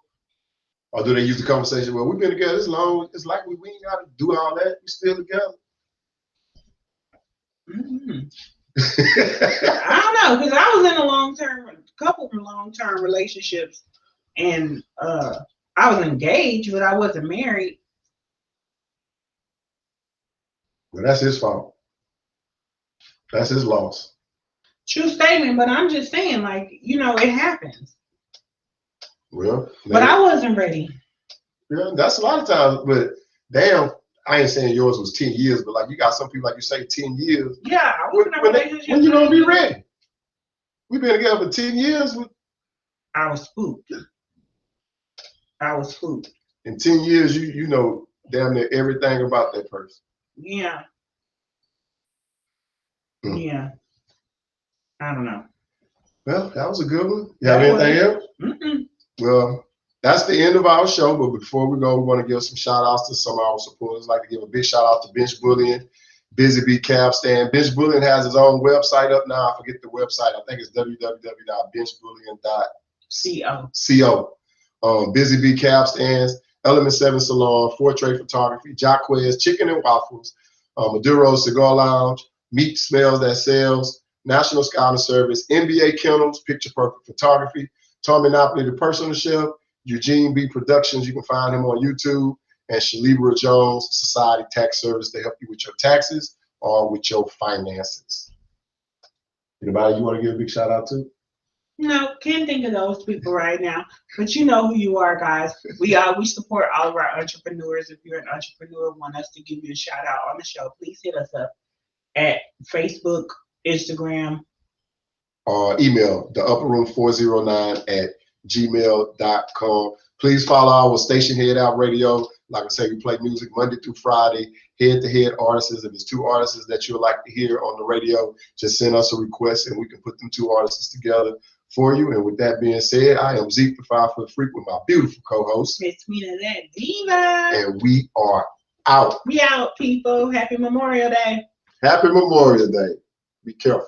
Or do they use the conversation, well, we've been together this long, it's like we ain't gotta do all that, we still together. Mm-hmm. I don't know, because I was in a couple of long-term relationships, and I was engaged, but I wasn't married. Well, that's his fault. That's his loss. True statement, but I'm just saying, like, it happens. Well, but I wasn't ready. Yeah, that's a lot of times, but damn, I ain't saying yours was 10 years, but like you got some people, like you say, 10 years. Yeah, I was in a relationship. When you gonna be ready? We've been together for 10 years. I was spooked. In 10 years, you know damn near everything about that person. Yeah. Yeah. I don't know. Well, that was a good one. You have anything else? Well, that's the end of our show. But before we go, we want to give some shout outs to some of our supporters. I'd like to give a big shout out to Bench Bullion, Busy Bee Cab Stand. Bench Bullion has his own website up now. I forget the website. I think it's www.benchbullion.co. Busy Bee Cab Stands, Element 7 Salon, Fortray Photography, Jacquez Chicken and Waffles, Maduro Cigar Lounge, Meat Smells That Sells, National Scouting Service, NBA Kennels, Picture Perfect Photography, Tommy Napoli, the Personal Chef, Eugene B Productions, you can find him on YouTube, and Shalibra Jones, Society Tax Service, to help you with your taxes or with your finances. Anybody you want to give a big shout out to? No, can't think of those people right now. But you know who you are, guys. We support all of our entrepreneurs. If you're an entrepreneur, want us to give you a shout out on the show, please hit us up at Facebook, Instagram, email theupperroom409@gmail.com. Please follow our Stationhead App Radio. Like I say, we play music Monday through Friday, head-to-head artists. If there's two artists that you would like to hear on the radio, just send us a request and we can put them two artists together for you. And with that being said, I am Zeke the 5-Foot Freak with my beautiful co-host, Ms Meena Da Diva. and we are out. We out, people. Happy Memorial Day. Happy Memorial Day. Be careful.